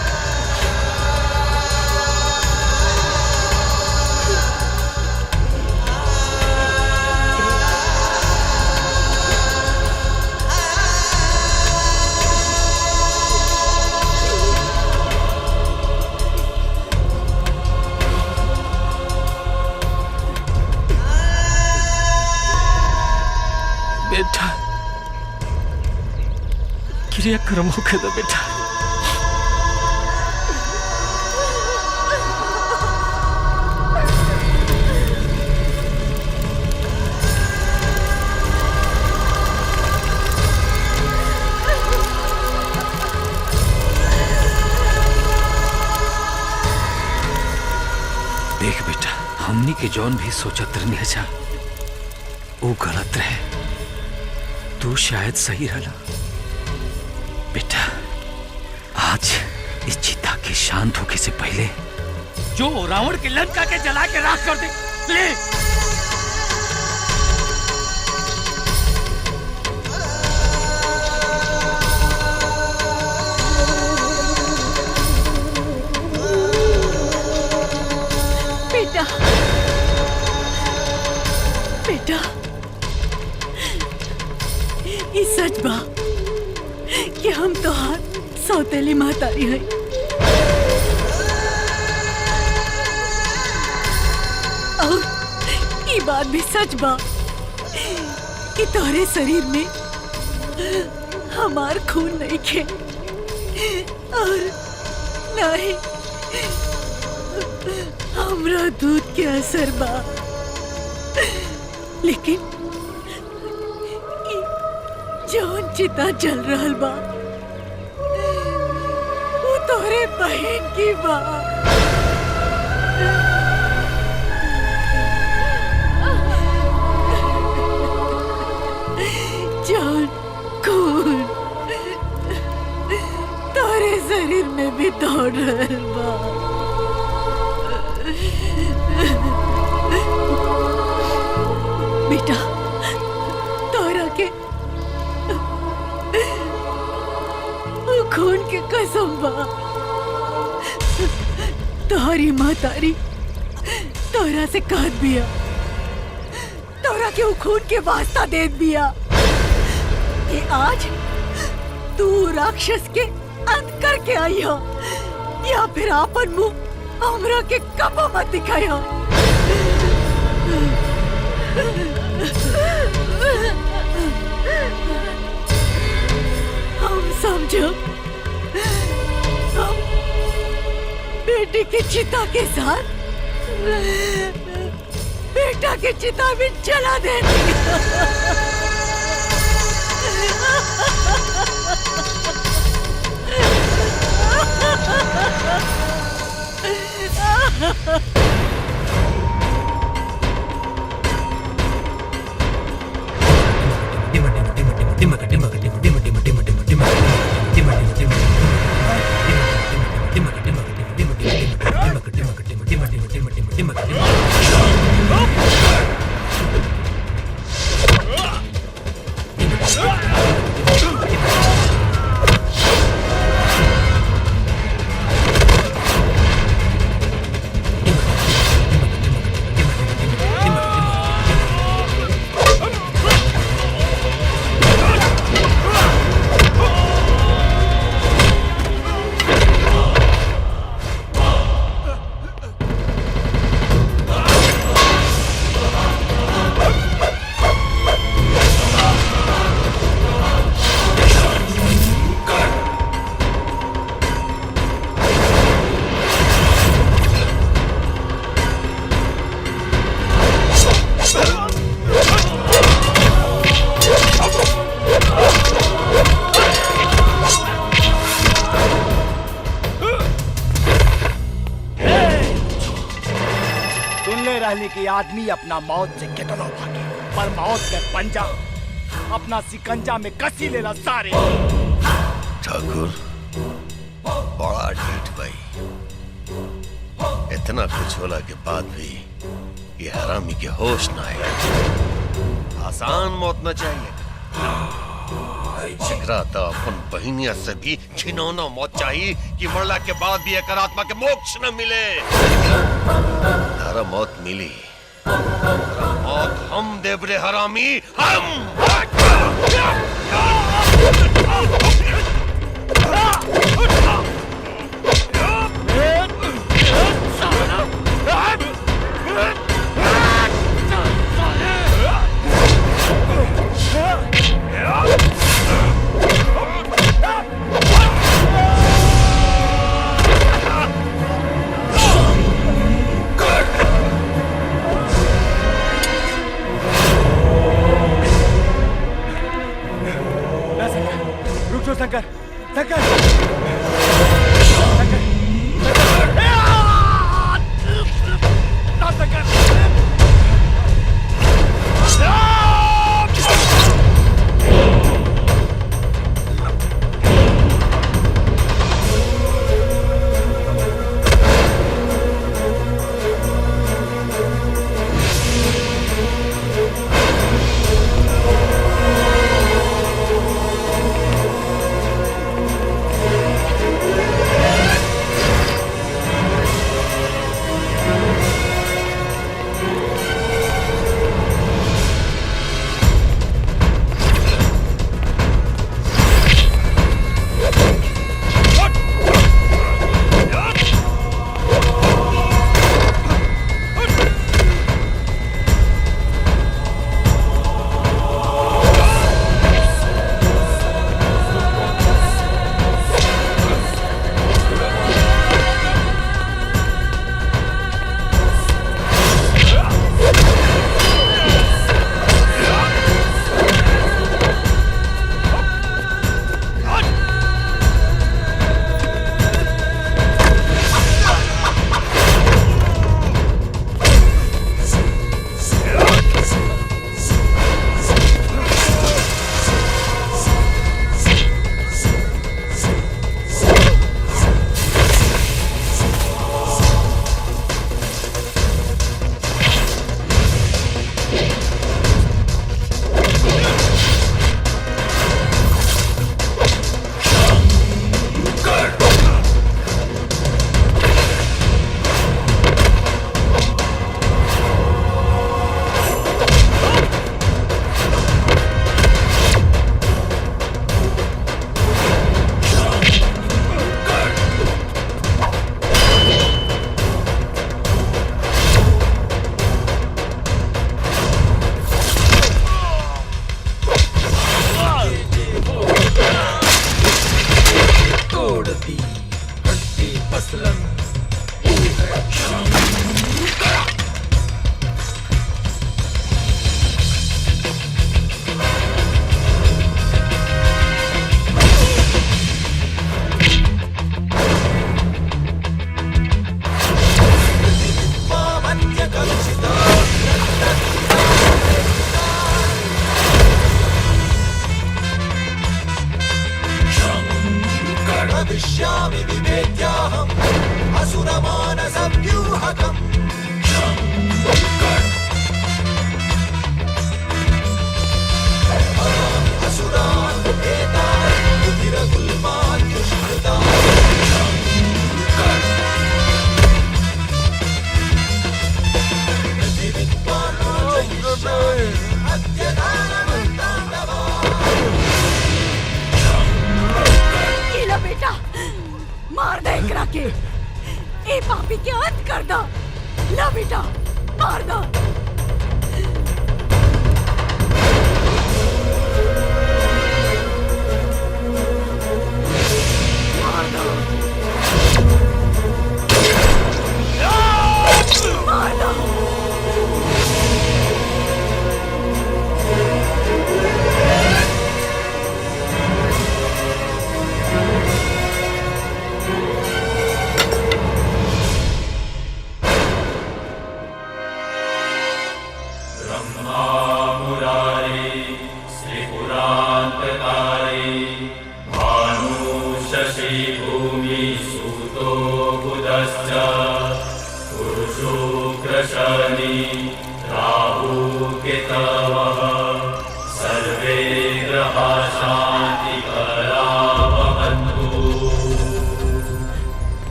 बेटा क्रियाक्रम होके दो बेटा। जौन भी सोचत रहनी जा वो गलत रहे। तू शायद सही रहला बेटा। आज इस चिता के शांत होके से पहले जो रावण की लंका के जला के राख कर दे। ले बेटा बेटा ये सच बा कि हम तोहार सौतेली महतारी है। और ये बात भी सच बा कि तोहरे शरीर में हमार खून नहीं खे और नहीं हमरा दूध के असर बा। लेकिन जौन चिता जल रहल बा वो तोहरे बहन की बा। जौन खून तोहरे शरीर में भी दौड़ रहल बा। बेटा तोहरा के खून के कसम बा। तोहरी महतारी तोहरा से कहत बिया, तोहरा के खून के वास्ता देत बिया कि आज तू राक्षस के अंत करके आई हो या फिर आपन मुंह हमरा के कबो मत दिखाई हो। हम समझो हम बेटी की चिता के साथ बेटा की चिता भी जला देंगे। कि आदमी अपना मौत से कितना भागे, पर मौत के पंजा अपना सिकंजा में कसी लेला सारे। ठाकुर बड़ा ढीठ भाई, इतना कुछ होला के बाद भी ये हरामी के होश ना आए। आसान मौत न चाहिए, एकरा तो अपन बहिनिया से भी घिनौना मौत चाहिए कि मरला के बाद भी एक आत्मा के मोक्ष न मिले। तारा मौत मिली, मौत हम देवरे हरामी, हम। शंकर, शंकर, शंकर, पश्यामि विवेक्याहम् असुरमानसव्यूहकम् असुरान् एतान् रुधिरगुल्मान् दुष्कृतान् कीला बेटा मार दे एकरा के ए पापी के अंत कर दो ला बेटा मार दो मार दो मार दो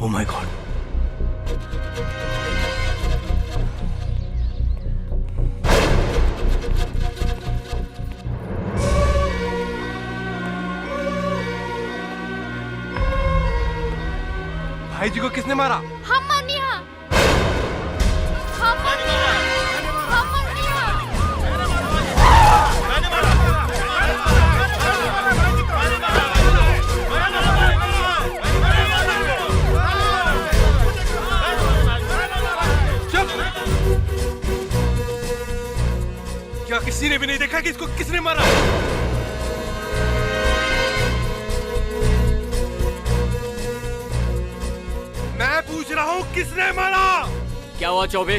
Oh my God. भाई जी को किसने मारा? हम मनिया हम मनिया हम मनिया क्या किसी ने भी नहीं देखा कि इसको किसने मारा? मैं पूछ रहा हूँ किसने मारा? क्या हुआ चौबे?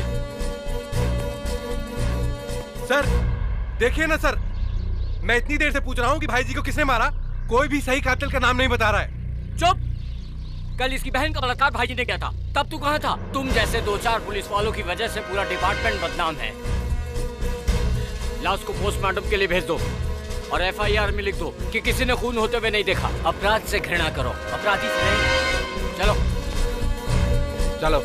सर देखिए ना सर, मैं इतनी देर से पूछ रहा हूँ कि भाई जी को किसने मारा, कोई भी सही कातिल का नाम नहीं बता रहा है। चुप! कल इसकी बहन का बलात्कार भाईजी ने किया था, तब तू कहाँ था? तुम जैसे 2-4 पुलिस वालों की वजह से पूरा डिपार्टमेंट बदनाम है। लाश को पोस्टमार्टम के लिए भेज दो और FIR में लिख दो कि किसी ने खून होते हुए नहीं देखा। अपराध से घृणा करो, अपराधी से नहीं। चलो चलो।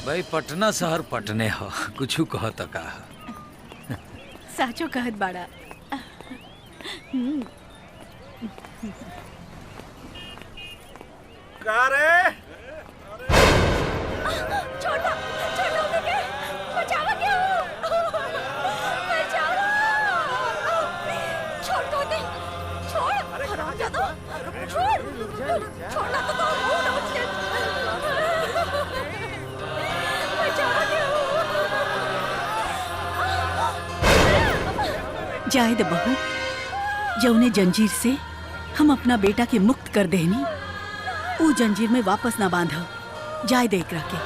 भाई पटना शहर पटने हो, कुछ कहो तो का साचो कहत बाड़ा का रे? छोटा छोटा मुझे बचावा क्यों? बचावा छोड़ दो दे छोड़ हराम जादो छोड़ छोड़ना तो वो ना मुझे बचावा क्यों? जाए दे बहू, जौने जंजीर से हम अपना बेटा के मुक्त कर देनी, वो जंजीर में वापस ना बांधा। जाए दे एकरा के।